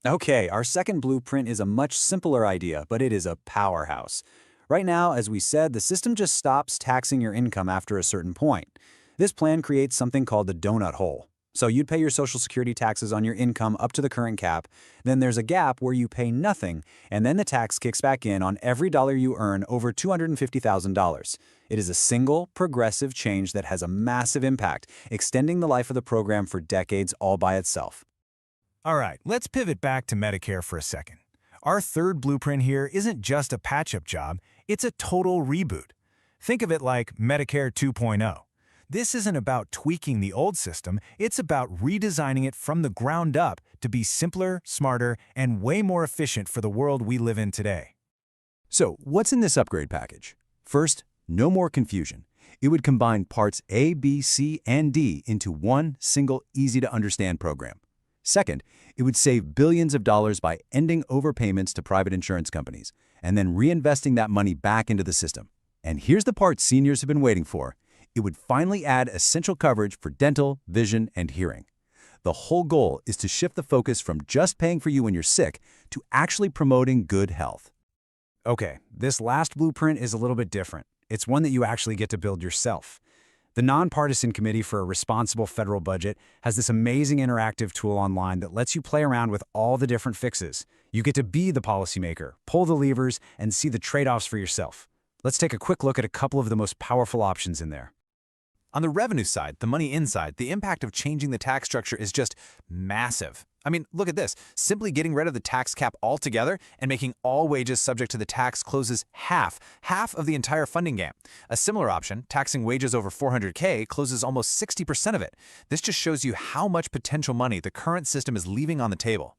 Okay, our second blueprint is a much simpler idea, but it is a powerhouse. Right now, as we said, the system just stops taxing your income after a certain point. This plan creates something called the donut hole. So you'd pay your Social Security taxes on your income up to the current cap, then there's a gap where you pay nothing, and then the tax kicks back in on every dollar you earn over $250,000. It is a single, progressive change that has a massive impact, extending the life of the program for decades all by itself. All right, let's pivot back to Medicare for a second. Our third blueprint here isn't just a patch-up job, it's a total reboot. Think of it like Medicare 2.0. This isn't about tweaking the old system, it's about redesigning it from the ground up to be simpler, smarter, and way more efficient for the world we live in today. So, what's in this upgrade package? First, no more confusion. It would combine parts A, B, C, and D into one single, easy-to-understand program. Second, it would save billions of dollars by ending overpayments to private insurance companies and then reinvesting that money back into the system. And here's the part seniors have been waiting for. It would finally add essential coverage for dental, vision, and hearing. The whole goal is to shift the focus from just paying for you when you're sick to actually promoting good health. Okay, this last blueprint is a little bit different. It's one that you actually get to build yourself. The Nonpartisan Committee for a Responsible Federal Budget has this amazing interactive tool online that lets you play around with all the different fixes. You get to be the policymaker, pull the levers, and see the trade-offs for yourself. Let's take a quick look at a couple of the most powerful options in there. On the revenue side, the money inside, the impact of changing the tax structure is just massive. I mean, look at this. Simply getting rid of the tax cap altogether and making all wages subject to the tax closes half of the entire funding gap. A similar option, taxing wages over $400K, closes almost 60% of it. This just shows you how much potential money the current system is leaving on the table.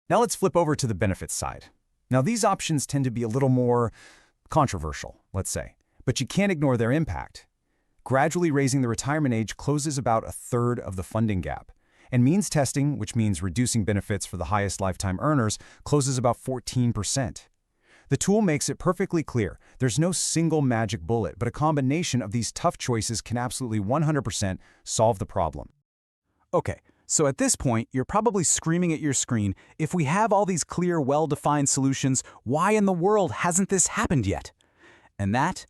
Now let's flip over to the benefits side. Now these options tend to be a little more controversial, let's say, but you can't ignore their impact. Gradually raising the retirement age closes about a third of the funding gap. And means testing, which means reducing benefits for the highest lifetime earners, closes about 14%. The tool makes it perfectly clear. There's no single magic bullet, but a combination of these tough choices can absolutely 100% solve the problem. Okay, so at this point, you're probably screaming at your screen, if we have all these clear, well-defined solutions, why in the world hasn't this happened yet? And that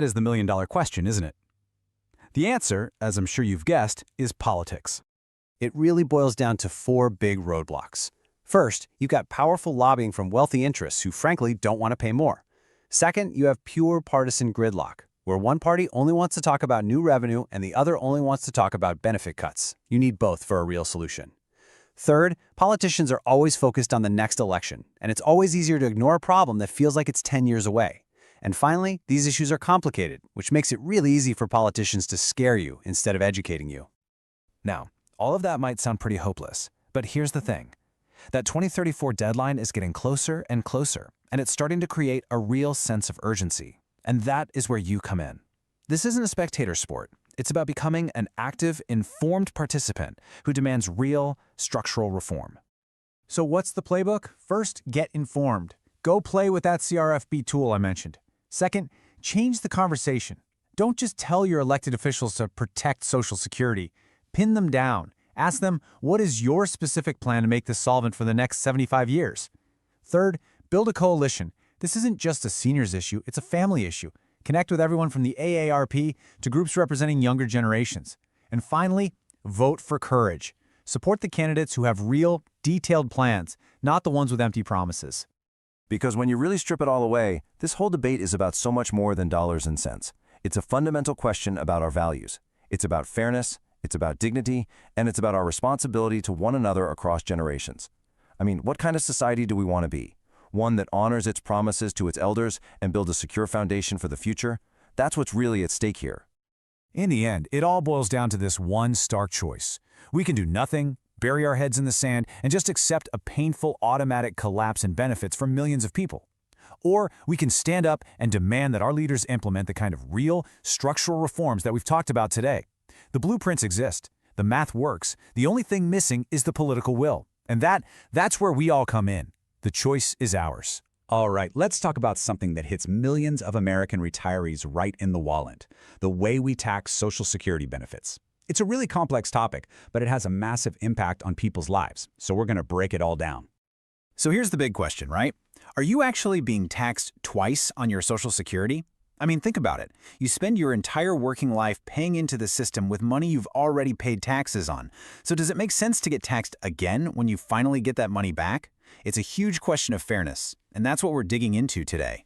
is the million-dollar question, isn't it? The answer, as I'm sure you've guessed, is politics. It really boils down to four big roadblocks. First, you've got powerful lobbying from wealthy interests who frankly don't want to pay more. Second, you have pure partisan gridlock, where one party only wants to talk about new revenue and the other only wants to talk about benefit cuts. You need both for a real solution. Third, politicians are always focused on the next election, and it's always easier to ignore a problem that feels like it's 10 years away. And finally, these issues are complicated, which makes it really easy for politicians to scare you instead of educating you. Now, all of that might sound pretty hopeless, but here's the thing. That 2034 deadline is getting closer and closer, and it's starting to create a real sense of urgency. And that is where you come in. This isn't a spectator sport. It's about becoming an active, informed participant who demands real, structural reform. So what's the playbook? First, get informed. Go play with that CRFB tool I mentioned. Second, change the conversation. Don't just tell your elected officials to protect Social Security. Pin them down. Ask them, what is your specific plan to make this solvent for the next 75 years? Third, build a coalition. This isn't just a seniors issue, it's a family issue. Connect with everyone from the AARP to groups representing younger generations. And finally, vote for courage. Support the candidates who have real, detailed plans, not the ones with empty promises. Because when you really strip it all away, this whole debate is about so much more than dollars and cents. It's a fundamental question about our values. It's about fairness, it's about dignity, and it's about our responsibility to one another across generations. I mean, what kind of society do we want to be? One that honors its promises to its elders and builds a secure foundation for the future? That's what's really at stake here. In the end, it all boils down to this one stark choice. We can do nothing, bury our heads in the sand, and just accept a painful automatic collapse in benefits for millions of people. Or we can stand up and demand that our leaders implement the kind of real, structural reforms that we've talked about today. The blueprints exist. The math works. The only thing missing is the political will. And that's where we all come in. The choice is ours. All right, let's talk about something that hits millions of American retirees right in the wallet: the way we tax Social Security benefits. It's a really complex topic, but it has a massive impact on people's lives, so we're going to break it all down. So here's the big question, right? Are you actually being taxed twice on your Social Security? I mean, think about it. You spend your entire working life paying into the system with money you've already paid taxes on. So does it make sense to get taxed again when you finally get that money back? It's a huge question of fairness, and that's what we're digging into today.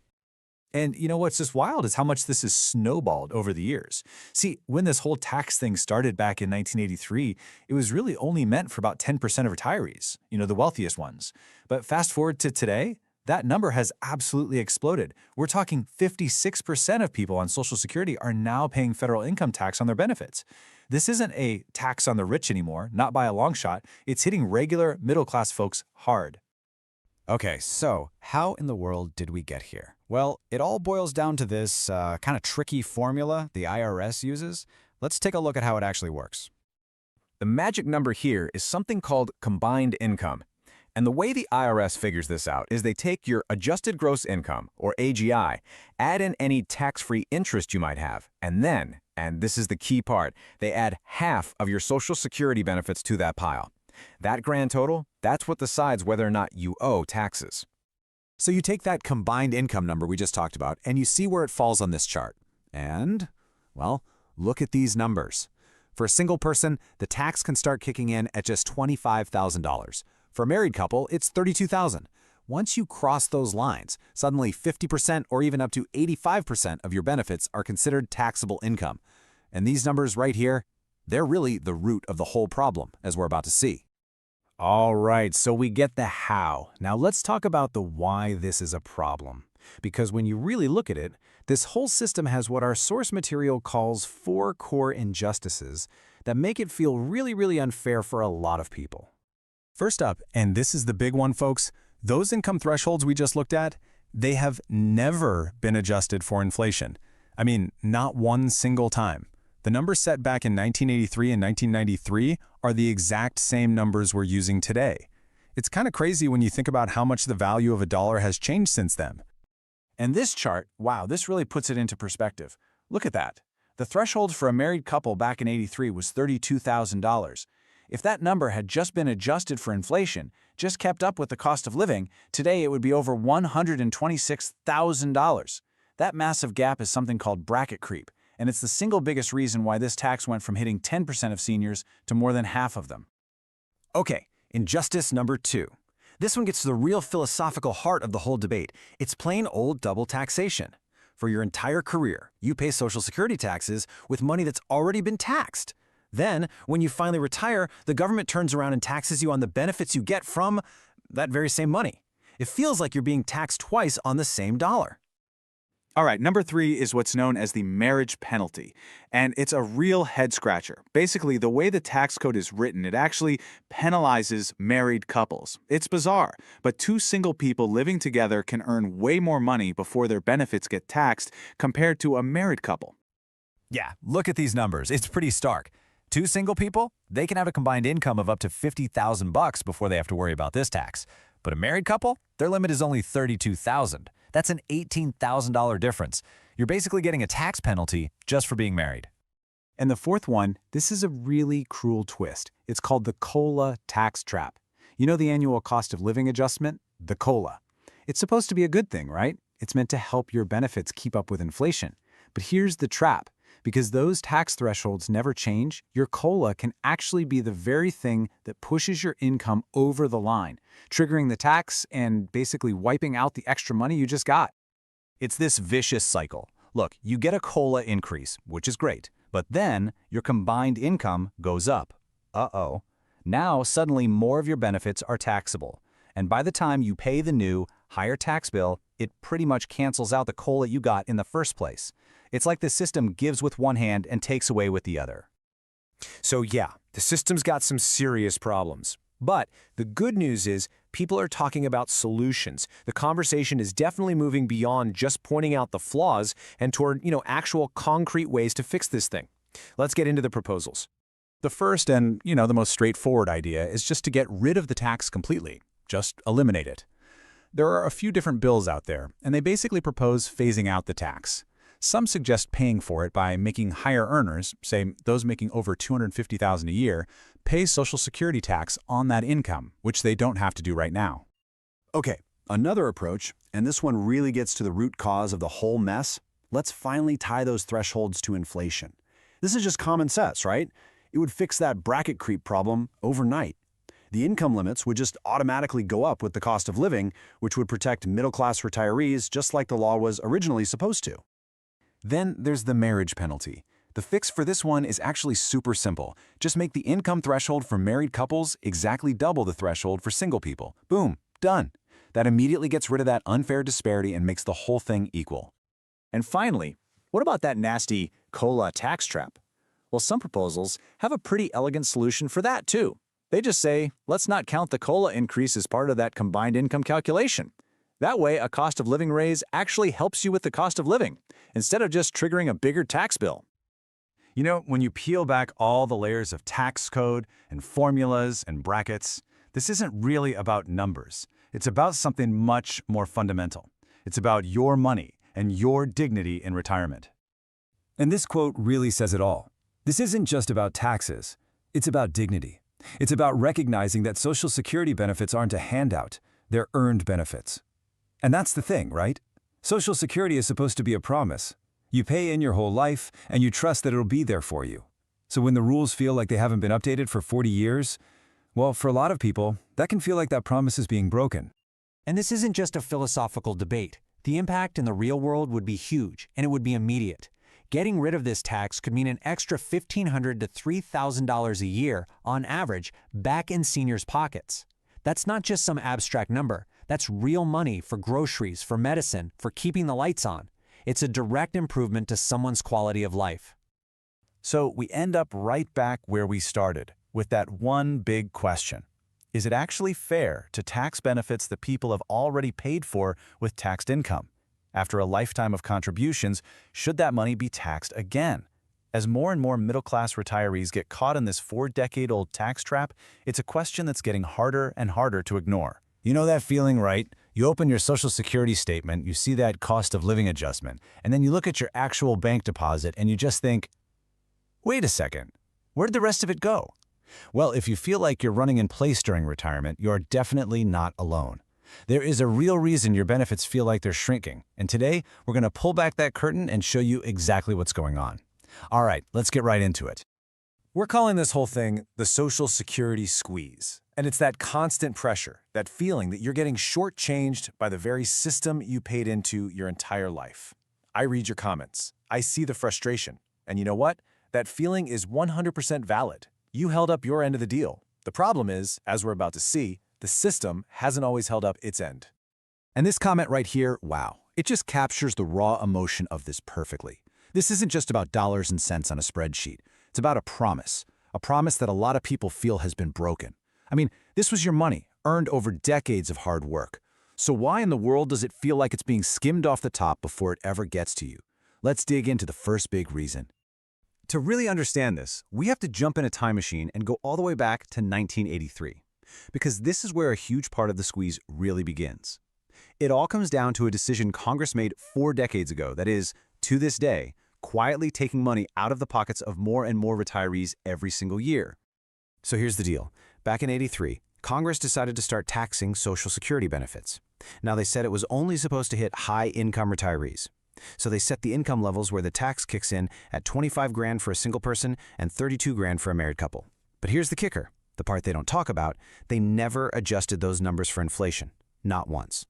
And you know what's just wild is how much this has snowballed over the years. See, when this whole tax thing started back in 1983, it was really only meant for about 10% of retirees, the wealthiest ones. But fast forward to today, that number has absolutely exploded. We're talking 56% of people on Social Security are now paying federal income tax on their benefits. This isn't a tax on the rich anymore, not by a long shot. It's hitting regular middle-class folks hard. Okay, so how in the world did we get here? Well, it all boils down to this kind of tricky formula the IRS uses. Let's take a look at how it actually works. The magic number here is something called combined income. And the way the IRS figures this out is they take your adjusted gross income, or AGI, add in any tax-free interest you might have, and then, and this is the key part, they add half of your Social Security benefits to that pile. That grand total, that's what decides whether or not you owe taxes. So you take that combined income number we just talked about, and you see where it falls on this chart. And, well, look at these numbers. For a single person, the tax can start kicking in at just $25,000. For a married couple, it's $32,000. Once you cross those lines, suddenly 50% or even up to 85% of your benefits are considered taxable income. And these numbers right here, they're really the root of the whole problem, as we're about to see. All right, so we get the how. Now let's talk about the why this is a problem. Because when you really look at it, this whole system has what our source material calls 4 core injustices that make it feel really, really unfair for a lot of people. First up, and this is the big one, folks, those income thresholds we just looked at, they have never been adjusted for inflation. I mean, not one single time. The numbers set back in 1983 and 1993 are the exact same numbers we're using today. It's kind of crazy when you think about how much the value of a dollar has changed since then. And this chart, wow, this really puts it into perspective. Look at that. The threshold for a married couple back in '83 was $32,000. If that number had just been adjusted for inflation, just kept up with the cost of living, today it would be over $126,000. That massive gap is something called bracket creep, and it's the single biggest reason why this tax went from hitting 10% of seniors to more than half of them. Okay, injustice number 2. This one gets to the real philosophical heart of the whole debate. It's plain old double taxation. For your entire career, you pay Social Security taxes with money that's already been taxed. Then, when you finally retire, the government turns around and taxes you on the benefits you get from that very same money. It feels like you're being taxed twice on the same dollar. All right, number 3 is what's known as the marriage penalty, and it's a real head-scratcher. Basically, the way the tax code is written, it actually penalizes married couples. It's bizarre, but 2 single people living together can earn way more money before their benefits get taxed compared to a married couple. Yeah, look at these numbers. It's pretty stark. 2 single people, they can have a combined income of up to $50,000 before they have to worry about this tax. But a married couple, their limit is only $32,000. That's an $18,000 difference. You're basically getting a tax penalty just for being married. And the fourth one, this is a really cruel twist. It's called the COLA tax trap. You know the annual cost of living adjustment? The COLA. It's supposed to be a good thing, right? It's meant to help your benefits keep up with inflation. But here's the trap. Because those tax thresholds never change, your COLA can actually be the very thing that pushes your income over the line, triggering the tax and basically wiping out the extra money you just got. It's this vicious cycle. Look, you get a COLA increase, which is great, but then your combined income goes up. Uh-oh. Now suddenly more of your benefits are taxable, and by the time you pay the new, higher tax bill, it pretty much cancels out the COLA you got in the first place. It's like the system gives with one hand and takes away with the other. So yeah, the system's got some serious problems. But the good news is people are talking about solutions. The conversation is definitely moving beyond just pointing out the flaws and toward, actual concrete ways to fix this thing. Let's get into the proposals. The first and, the most straightforward idea is just to get rid of the tax completely. Just eliminate it. There are a few different bills out there, and they basically propose phasing out the tax. Some suggest paying for it by making higher earners, say those making over $250,000 a year, pay Social Security tax on that income, which they don't have to do right now. Okay, another approach, and this one really gets to the root cause of the whole mess. Let's finally tie those thresholds to inflation. This is just common sense, right? It would fix that bracket creep problem overnight. The income limits would just automatically go up with the cost of living, which would protect middle-class retirees just like the law was originally supposed to. Then there's the marriage penalty. The fix for this one is actually super simple. Just make the income threshold for married couples exactly double the threshold for single people. Boom, done. That immediately gets rid of that unfair disparity and makes the whole thing equal. And finally, what about that nasty COLA tax trap? Well, some proposals have a pretty elegant solution for that too. They just say, let's not count the COLA increase as part of that combined income calculation. That way, a cost of living raise actually helps you with the cost of living, instead of just triggering a bigger tax bill. When you peel back all the layers of tax code and formulas and brackets, this isn't really about numbers. It's about something much more fundamental. It's about your money and your dignity in retirement. And this quote really says it all. This isn't just about taxes. It's about dignity. It's about recognizing that Social Security benefits aren't a handout. They're earned benefits. And that's the thing, right? Social Security is supposed to be a promise. You pay in your whole life, and you trust that it'll be there for you. So when the rules feel like they haven't been updated for 40 years, well, for a lot of people, that can feel like that promise is being broken. And this isn't just a philosophical debate. The impact in the real world would be huge, and it would be immediate. Getting rid of this tax could mean an extra $1,500 to $3,000 a year, on average, back in seniors' pockets. That's not just some abstract number. That's real money for groceries, for medicine, for keeping the lights on. It's a direct improvement to someone's quality of life. So we end up right back where we started, with that one big question. Is it actually fair to tax benefits that people have already paid for with taxed income? After a lifetime of contributions, should that money be taxed again? As more and more middle-class retirees get caught in this 4-decade-old tax trap, it's a question that's getting harder and harder to ignore. You know that feeling, right? You open your Social Security statement, you see that cost of living adjustment, and then you look at your actual bank deposit and you just think, wait a second, where'd the rest of it go? Well, if you feel like you're running in place during retirement, you're definitely not alone. There is a real reason your benefits feel like they're shrinking, and today we're going to pull back that curtain and show you exactly what's going on. All right, let's get right into it. We're calling this whole thing the Social Security squeeze. And it's that constant pressure, that feeling that you're getting shortchanged by the very system you paid into your entire life. I read your comments. I see the frustration. And you know what? That feeling is 100% valid. You held up your end of the deal. The problem is, as we're about to see, the system hasn't always held up its end. And this comment right here, wow, it just captures the raw emotion of this perfectly. This isn't just about dollars and cents on a spreadsheet. It's about a promise that a lot of people feel has been broken. I mean, this was your money, earned over decades of hard work. So why in the world does it feel like it's being skimmed off the top before it ever gets to you? Let's dig into the first big reason. To really understand this, we have to jump in a time machine and go all the way back to 1983, because this is where a huge part of the squeeze really begins. It all comes down to a decision Congress made 4 decades ago that is, to this day, quietly taking money out of the pockets of more and more retirees every single year. So here's the deal. Back in '83, Congress decided to start taxing Social Security benefits. Now, they said it was only supposed to hit high-income retirees. So they set the income levels where the tax kicks in at $25,000 for a single person and $32,000 for a married couple. But here's the kicker, the part they don't talk about: they never adjusted those numbers for inflation, not once.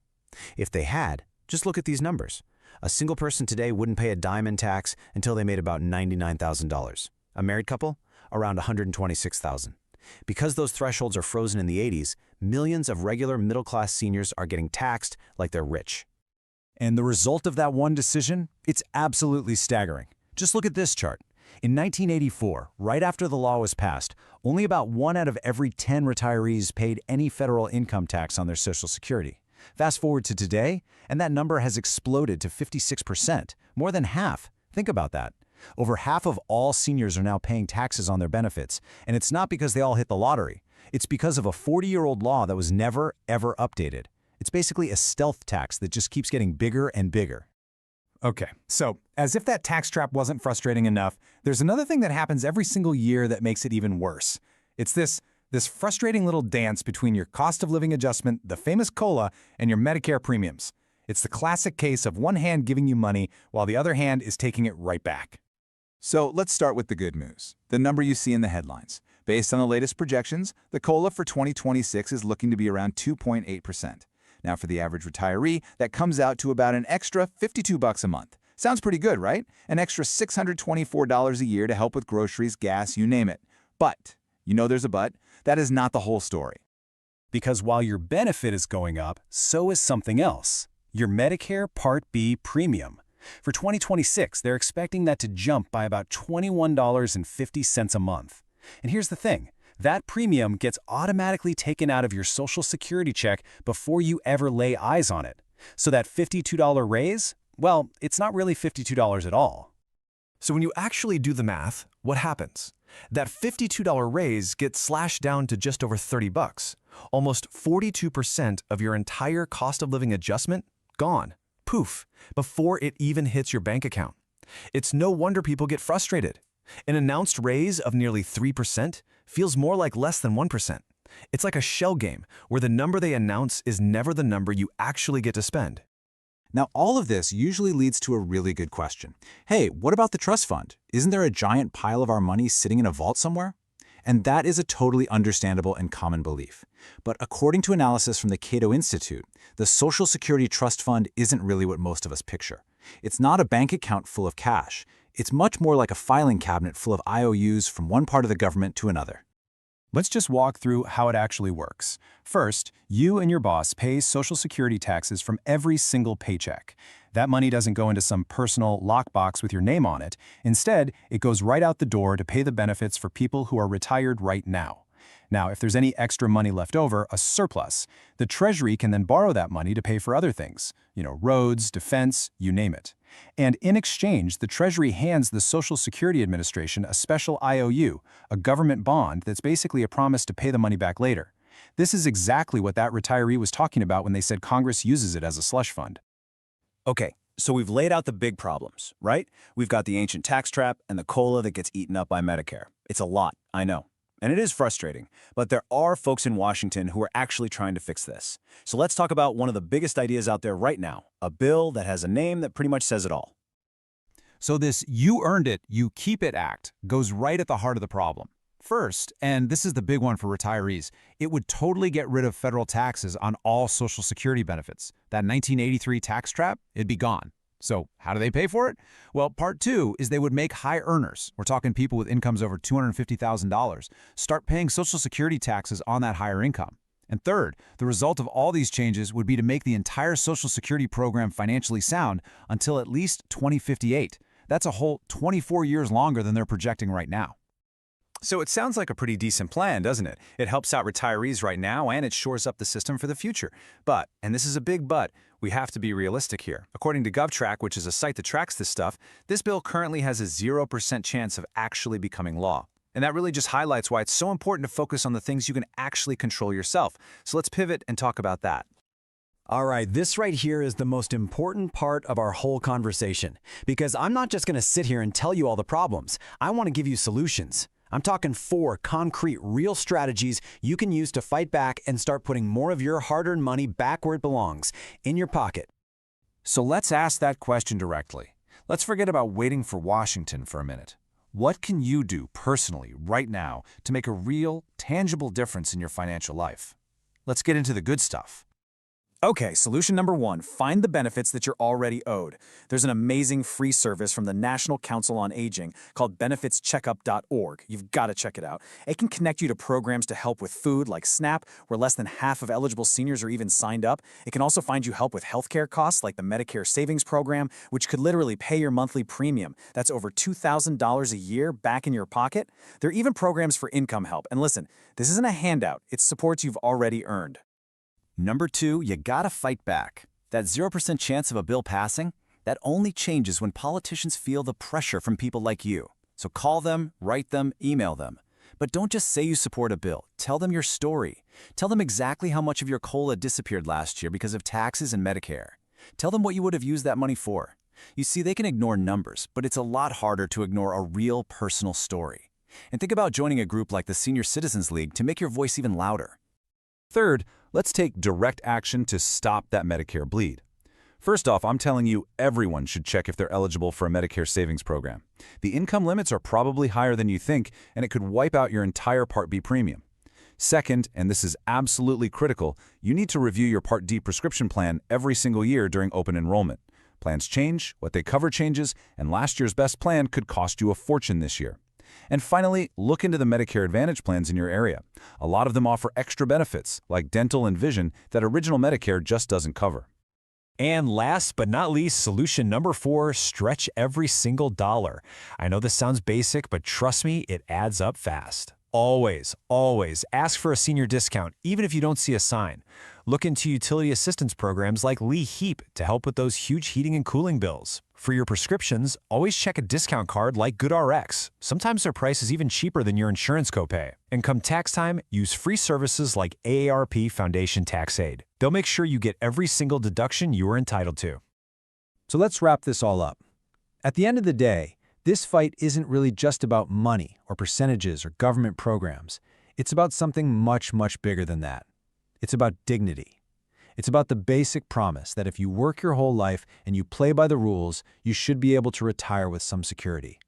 If they had, just look at these numbers. A single person today wouldn't pay a dime in tax until they made about $99,000. A married couple, around $126,000. Because those thresholds are frozen in the '80s, millions of regular middle-class seniors are getting taxed like they're rich. And the result of that one decision? It's absolutely staggering. Just look at this chart. In 1984, right after the law was passed, only about 1 out of every 10 retirees paid any federal income tax on their Social Security. Fast forward to today, and that number has exploded to 56%, more than half. Think about that. Over half of all seniors are now paying taxes on their benefits, and it's not because they all hit the lottery. It's because of a 40-year-old law that was never, ever updated. It's basically a stealth tax that just keeps getting bigger and bigger. Okay, so as if that tax trap wasn't frustrating enough, there's another thing that happens every single year that makes it even worse. It's this frustrating little dance between your cost of living adjustment, the famous COLA, and your Medicare premiums. It's the classic case of one hand giving you money while the other hand is taking it right back. So let's start with the good news, the number you see in the headlines. Based on the latest projections, the COLA for 2026 is looking to be around 2.8%. Now for the average retiree, that comes out to about an extra $52 a month. Sounds pretty good, right? An extra $624 a year to help with groceries, gas, you name it. But, you know there's a but, that is not the whole story. Because while your benefit is going up, so is something else. Your Medicare Part B premium. For 2026, they're expecting that to jump by about $21.50 a month. And here's the thing. That premium gets automatically taken out of your Social Security check before you ever lay eyes on it. So that $52 raise, well, it's not really $52 at all. So when you actually do the math, what happens? That $52 raise gets slashed down to just over $30. Almost 42% of your entire cost of living adjustment gone. Poof, before it even hits your bank account. It's no wonder people get frustrated. An announced raise of nearly 3% feels more like less than 1%. It's like a shell game where the number they announce is never the number you actually get to spend. Now, all of this usually leads to a really good question. Hey, what about the trust fund? Isn't there a giant pile of our money sitting in a vault somewhere? And that is a totally understandable and common belief. But according to analysis from the Cato Institute, the Social Security Trust Fund isn't really what most of us picture. It's not a bank account full of cash. It's much more like a filing cabinet full of IOUs from one part of the government to another. Let's just walk through how it actually works. First, you and your boss pay Social Security taxes from every single paycheck. That money doesn't go into some personal lockbox with your name on it. Instead, it goes right out the door to pay the benefits for people who are retired right now. Now, if there's any extra money left over, a surplus, the Treasury can then borrow that money to pay for other things, roads, defense, you name it. And in exchange, the Treasury hands the Social Security Administration a special IOU, a government bond that's basically a promise to pay the money back later. This is exactly what that retiree was talking about when they said Congress uses it as a slush fund. Okay, so we've laid out the big problems, right? We've got the ancient tax trap and the COLA that gets eaten up by Medicare. It's a lot, I know. And it is frustrating, but there are folks in Washington who are actually trying to fix this. So let's talk about one of the biggest ideas out there right now, a bill that has a name that pretty much says it all. So this "you earned it, you keep it" act goes right at the heart of the problem. First, and this is the big one for retirees, it would totally get rid of federal taxes on all Social Security benefits. That 1983 tax trap, it'd be gone. So how do they pay for it? Well, part two is they would make high earners, we're talking people with incomes over $250,000, start paying Social Security taxes on that higher income. And third, the result of all these changes would be to make the entire Social Security program financially sound until at least 2058. That's a whole 24 years longer than they're projecting right now. So it sounds like a pretty decent plan, doesn't it? It helps out retirees right now and it shores up the system for the future. But, and this is a big but, we have to be realistic here. According to GovTrack, which is a site that tracks this stuff, this bill currently has a 0% chance of actually becoming law. And that really just highlights why it's so important to focus on the things you can actually control yourself. So let's pivot and talk about that. All right, this right here is the most important part of our whole conversation, because I'm not just going to sit here and tell you all the problems. I want to give you solutions. I'm talking 4 concrete, real strategies you can use to fight back and start putting more of your hard-earned money back where it belongs, in your pocket. So let's ask that question directly. Let's forget about waiting for Washington for a minute. What can you do personally right now to make a real, tangible difference in your financial life? Let's get into the good stuff. Okay, solution number 1, find the benefits that you're already owed. There's an amazing free service from the National Council on Aging called benefitscheckup.org. You've got to check it out. It can connect you to programs to help with food like SNAP, where less than half of eligible seniors are even signed up. It can also find you help with healthcare costs like the Medicare Savings Program, which could literally pay your monthly premium. That's over $2,000 a year back in your pocket. There are even programs for income help. And listen, this isn't a handout. It's supports you've already earned. Number 2, you gotta fight back. That 0% chance of a bill passing, that only changes when politicians feel the pressure from people like you. So call them, write them, email them. But don't just say you support a bill. Tell them your story. Tell them exactly how much of your COLA disappeared last year because of taxes and Medicare. Tell them what you would have used that money for. You see, they can ignore numbers, but it's a lot harder to ignore a real personal story. And think about joining a group like the Senior Citizens League to make your voice even louder. Third, let's take direct action to stop that Medicare bleed. First off, I'm telling you everyone should check if they're eligible for a Medicare savings program. The income limits are probably higher than you think, and it could wipe out your entire Part B premium. Second, and this is absolutely critical, you need to review your Part D prescription plan every single year during open enrollment. Plans change, what they cover changes, and last year's best plan could cost you a fortune this year. And finally, look into the Medicare Advantage plans in your area. A lot of them offer extra benefits, like dental and vision, that original Medicare just doesn't cover. And last but not least, solution number 4, stretch every single dollar. I know this sounds basic, but trust me, it adds up fast. Always, always ask for a senior discount, even if you don't see a sign. Look into utility assistance programs like Lee Heap to help with those huge heating and cooling bills. For your prescriptions, always check a discount card like GoodRx. Sometimes their price is even cheaper than your insurance copay. And come tax time, use free services like AARP Foundation Tax Aid. They'll make sure you get every single deduction you are entitled to. So let's wrap this all up. At the end of the day, this fight isn't really just about money or percentages or government programs. It's about something much, much bigger than that. It's about dignity. It's about the basic promise that if you work your whole life and you play by the rules, you should be able to retire with some security.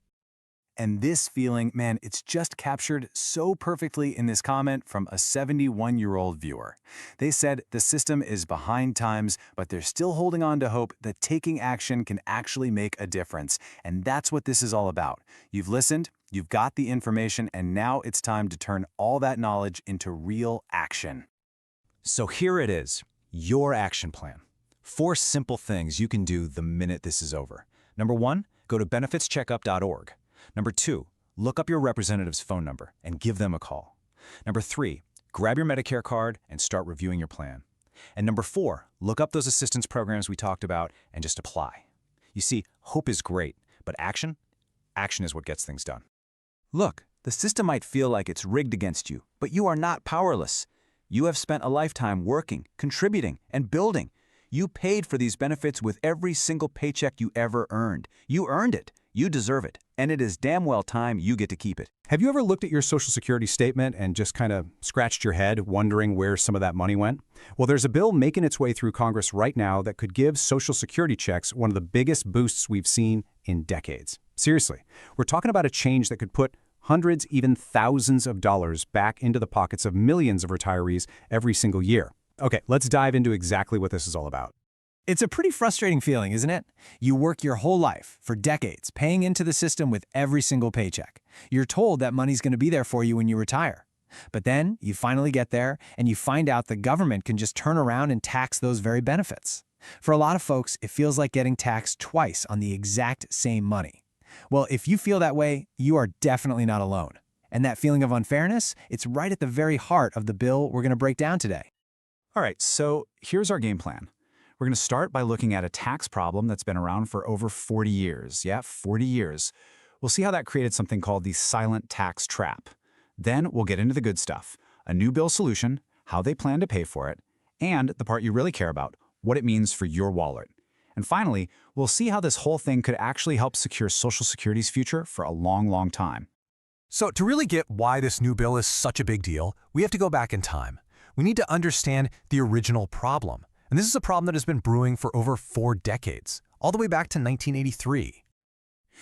And this feeling, man, it's just captured so perfectly in this comment from a 71-year-old viewer. They said the system is behind times, but they're still holding on to hope that taking action can actually make a difference. And that's what this is all about. You've listened, you've got the information, and now it's time to turn all that knowledge into real action. So here it is, your action plan. 4 simple things you can do the minute this is over. Number 1, go to benefitscheckup.org. Number 2, look up your representative's phone number and give them a call. Number 3, grab your Medicare card and start reviewing your plan. And number 4, look up those assistance programs we talked about and just apply. You see, hope is great, but action is what gets things done. Look, the system might feel like it's rigged against you, but you are not powerless. You have spent a lifetime working, contributing, and building. You paid for these benefits with every single paycheck you ever earned. You earned it. You deserve it. And it is damn well time you get to keep it. Have you ever looked at your Social Security statement and just kind of scratched your head wondering where some of that money went? Well, there's a bill making its way through Congress right now that could give Social Security checks one of the biggest boosts we've seen in decades. Seriously, we're talking about a change that could put hundreds, even thousands of dollars back into the pockets of millions of retirees every single year. Okay, let's dive into exactly what this is all about. It's a pretty frustrating feeling, isn't it? You work your whole life, for decades, paying into the system with every single paycheck. You're told that money's going to be there for you when you retire. But then you finally get there and you find out the government can just turn around and tax those very benefits. For a lot of folks, it feels like getting taxed twice on the exact same money. Well, if you feel that way, you are definitely not alone. And that feeling of unfairness, it's right at the very heart of the bill we're going to break down today. All right, so here's our game plan. We're going to start by looking at a tax problem that's been around for over 40 years. Yeah, 40 years. We'll see how that created something called the silent tax trap. Then we'll get into the good stuff, a new bill solution, how they plan to pay for it, and the part you really care about, what it means for your wallet. And finally, we'll see how this whole thing could actually help secure Social Security's future for a long, long time. So to really get why this new bill is such a big deal, we have to go back in time. We need to understand the original problem. And this is a problem that has been brewing for over 4 decades, all the way back to 1983.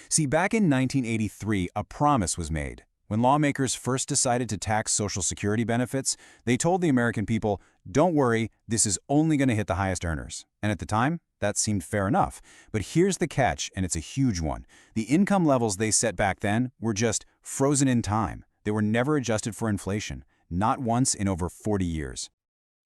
See, back in 1983, a promise was made. When lawmakers first decided to tax Social Security benefits, they told the American people, don't worry, this is only going to hit the highest earners. And at the time, that seemed fair enough. But here's the catch, and it's a huge one. The income levels they set back then were just frozen in time. They were never adjusted for inflation, not once in over 40 years.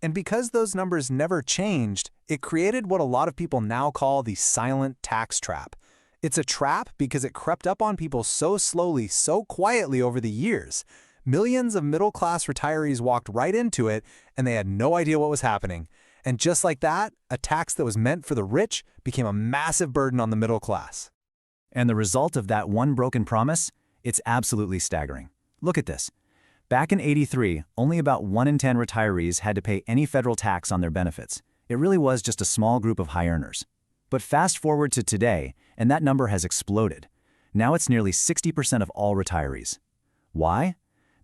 And because those numbers never changed, it created what a lot of people now call the silent tax trap. It's a trap because it crept up on people so slowly, so quietly over the years. Millions of middle-class retirees walked right into it, and they had no idea what was happening. And just like that, a tax that was meant for the rich became a massive burden on the middle class. And the result of that one broken promise? It's absolutely staggering. Look at this. Back in '83, only about 1 in 10 retirees had to pay any federal tax on their benefits. It really was just a small group of high earners. But fast forward to today, and that number has exploded. Now it's nearly 60% of all retirees. Why?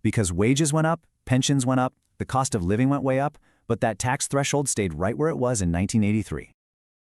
Because wages went up, pensions went up, the cost of living went way up, but that tax threshold stayed right where it was in 1983.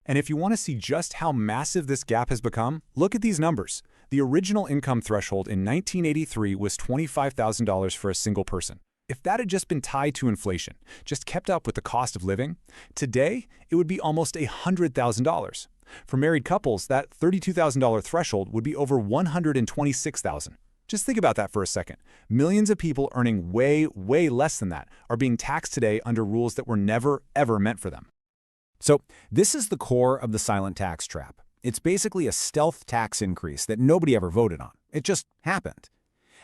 And if you want to see just how massive this gap has become, look at these numbers. The original income threshold in 1983 was $25,000 for a single person. If that had just been tied to inflation, just kept up with the cost of living, today it would be almost $100,000. For married couples, that $32,000 threshold would be over $126,000. Just think about that for a second. Millions of people earning way, way less than that are being taxed today under rules that were never, ever meant for them. So this is the core of the silent tax trap. It's basically a stealth tax increase that nobody ever voted on. It just happened.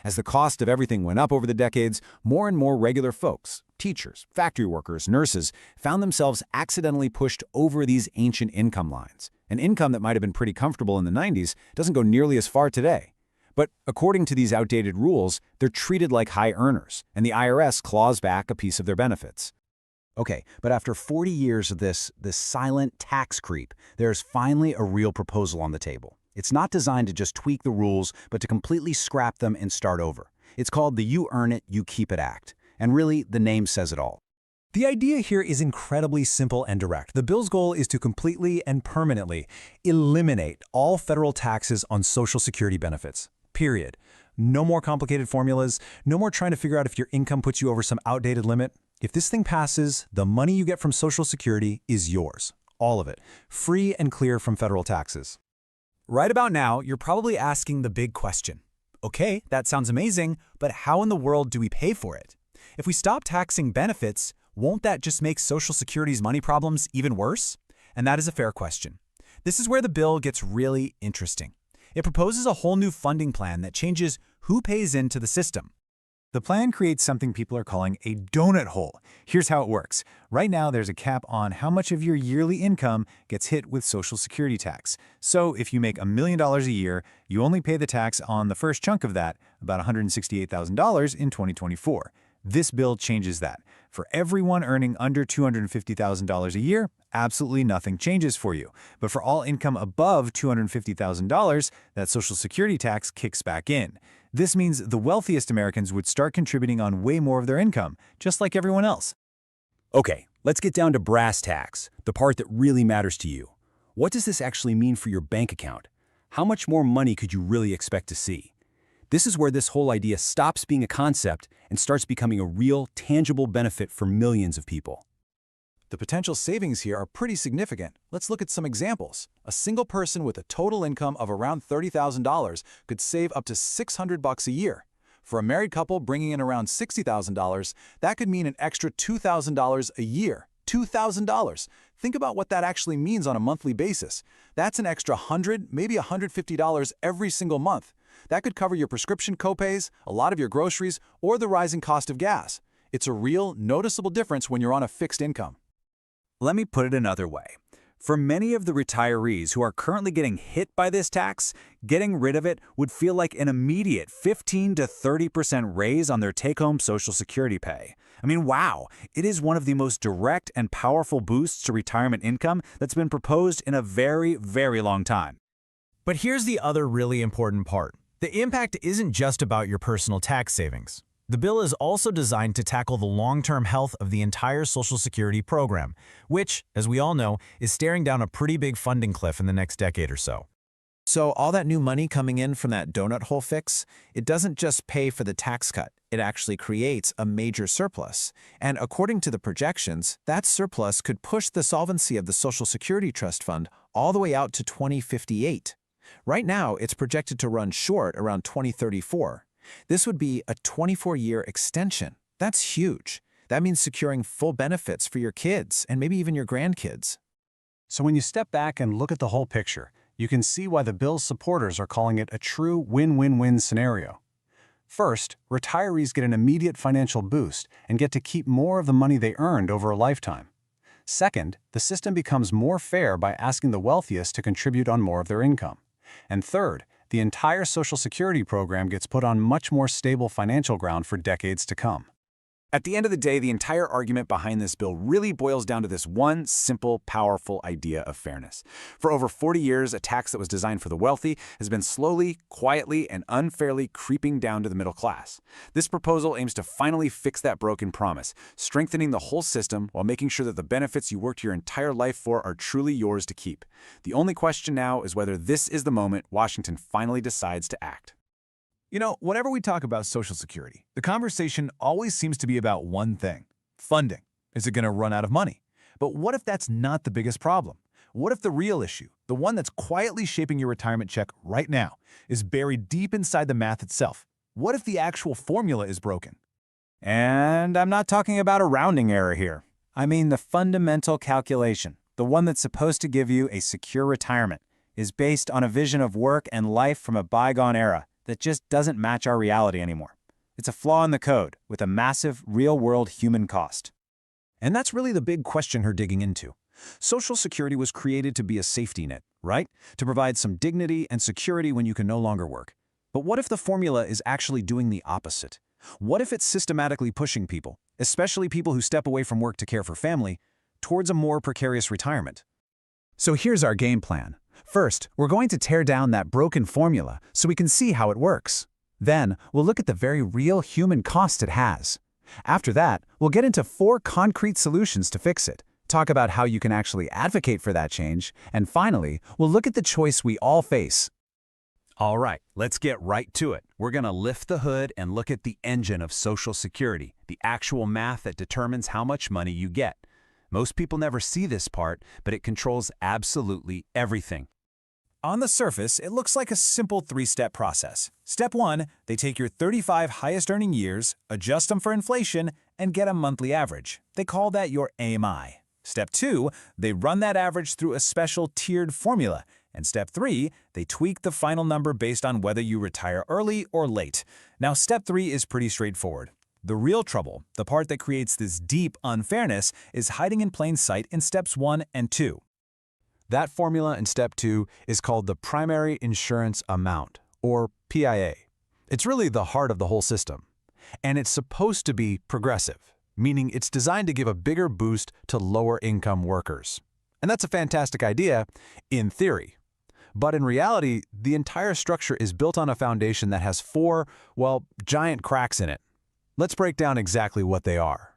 As the cost of everything went up over the decades, more and more regular folks, teachers, factory workers, nurses, found themselves accidentally pushed over these ancient income lines. An income that might have been pretty comfortable in the 90s doesn't go nearly as far today. But according to these outdated rules, they're treated like high earners, and the IRS claws back a piece of their benefits. Okay, but after 40 years of this silent tax creep, there's finally a real proposal on the table. It's not designed to just tweak the rules, but to completely scrap them and start over. It's called the You Earn It, You Keep It Act. And really, the name says it all. The idea here is incredibly simple and direct. The bill's goal is to completely and permanently eliminate all federal taxes on Social Security benefits. Period. No more complicated formulas, no more trying to figure out if your income puts you over some outdated limit. If this thing passes, the money you get from Social Security is yours. All of it. Free and clear from federal taxes. Right about now, you're probably asking the big question. Okay, that sounds amazing, but how in the world do we pay for it? If we stop taxing benefits, won't that just make Social Security's money problems even worse? And that is a fair question. This is where the bill gets really interesting. It proposes a whole new funding plan that changes who pays into the system. The plan creates something people are calling a donut hole. Here's how it works. Right now, there's a cap on how much of your yearly income gets hit with Social Security tax. So if you make $1 million a year, you only pay the tax on the first chunk of that, about $168,000 in 2024. This bill changes that. For everyone earning under $250,000 a year, absolutely nothing changes for you. But for all income above $250,000, that Social Security tax kicks back in. This means the wealthiest Americans would start contributing on way more of their income, just like everyone else. Okay, let's get down to brass tacks, the part that really matters to you. What does this actually mean for your bank account? How much more money could you really expect to see? This is where this whole idea stops being a concept and starts becoming a real, tangible benefit for millions of people. The potential savings here are pretty significant. Let's look at some examples. A single person with a total income of around $30,000 could save up to $600 a year. For a married couple bringing in around $60,000, that could mean an extra $2,000 a year. $2,000. Think about what that actually means on a monthly basis. That's an extra $100, maybe $150 every single month. That could cover your prescription copays, a lot of your groceries, or the rising cost of gas. It's a real, noticeable difference when you're on a fixed income. Let me put it another way. For many of the retirees who are currently getting hit by this tax, getting rid of it would feel like an immediate 15 to 30% raise on their take-home Social Security pay. I mean, wow, it is one of the most direct and powerful boosts to retirement income that's been proposed in a very, very long time. But here's the other really important part. The impact isn't just about your personal tax savings. The bill is also designed to tackle the long-term health of the entire Social Security program, which, as we all know, is staring down a pretty big funding cliff in the next decade or so. So all that new money coming in from that donut hole fix, it doesn't just pay for the tax cut. It actually creates a major surplus. And according to the projections, that surplus could push the solvency of the Social Security Trust Fund all the way out to 2058. Right now, it's projected to run short around 2034. This would be a 24-year extension. That's huge. That means securing full benefits for your kids and maybe even your grandkids. So when you step back and look at the whole picture, you can see why the bill's supporters are calling it a true win-win-win scenario. First, retirees get an immediate financial boost and get to keep more of the money they earned over a lifetime. Second, the system becomes more fair by asking the wealthiest to contribute on more of their income. And third, the entire Social Security program gets put on much more stable financial ground for decades to come. At the end of the day, the entire argument behind this bill really boils down to this one simple, powerful idea of fairness. For over 40 years, a tax that was designed for the wealthy has been slowly, quietly, and unfairly creeping down to the middle class. This proposal aims to finally fix that broken promise, strengthening the whole system while making sure that the benefits you worked your entire life for are truly yours to keep. The only question now is whether this is the moment Washington finally decides to act. You know, whenever we talk about Social Security, the conversation always seems to be about one thing: funding. Is it going to run out of money? But what if that's not the biggest problem? What if the real issue, the one that's quietly shaping your retirement check right now, is buried deep inside the math itself? What if the actual formula is broken? And I'm not talking about a rounding error here. I mean the fundamental calculation, the one that's supposed to give you a secure retirement, is based on a vision of work and life from a bygone era that just doesn't match our reality anymore. It's a flaw in the code with a massive, real-world human cost. And that's really the big question we're digging into. Social Security was created to be a safety net, right? To provide some dignity and security when you can no longer work. But what if the formula is actually doing the opposite? What if it's systematically pushing people, especially people who step away from work to care for family, towards a more precarious retirement? So here's our game plan. First, we're going to tear down that broken formula so we can see how it works. Then, we'll look at the very real human cost it has. After that, we'll get into 4 concrete solutions to fix it, talk about how you can actually advocate for that change, and finally, we'll look at the choice we all face. All right, let's get right to it. We're going to lift the hood and look at the engine of Social Security, the actual math that determines how much money you get. Most people never see this part, but it controls absolutely everything. On the surface, it looks like a simple 3-step process. Step 1, they take your 35 highest earning years, adjust them for inflation, and get a monthly average. They call that your AMI. Step 2, they run that average through a special tiered formula. And Step 3, they tweak the final number based on whether you retire early or late. Now, Step 3 is pretty straightforward. The real trouble, the part that creates this deep unfairness, is hiding in plain sight in Steps 1 and 2. That formula in Step 2 is called the Primary Insurance Amount, or PIA. It's really the heart of the whole system. And it's supposed to be progressive, meaning it's designed to give a bigger boost to lower-income workers. And that's a fantastic idea, in theory. But in reality, the entire structure is built on a foundation that has 4, well, giant cracks in it. Let's break down exactly what they are.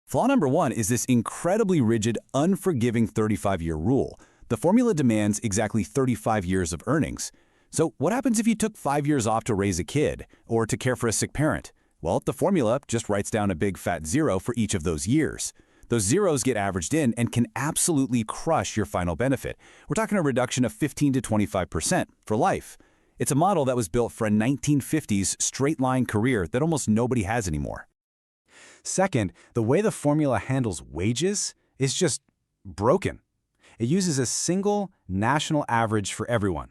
Flaw number 1 is this incredibly rigid, unforgiving 35-year rule. The formula demands exactly 35 years of earnings. So what happens if you took 5 years off to raise a kid or to care for a sick parent? Well, the formula just writes down a big fat 0 for each of those years. Those zeros get averaged in and can absolutely crush your final benefit. We're talking a reduction of 15 to 25% for life. It's a model that was built for a 1950s straight-line career that almost nobody has anymore. Second, the way the formula handles wages is just broken. It uses a single national average for everyone.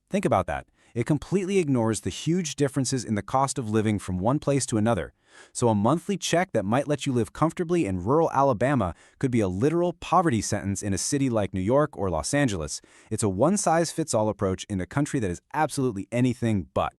Think about that. It completely ignores the huge differences in the cost of living from one place to another. So a monthly check that might let you live comfortably in rural Alabama could be a literal poverty sentence in a city like New York or Los Angeles. It's a one-size-fits-all approach in a country that is absolutely anything but.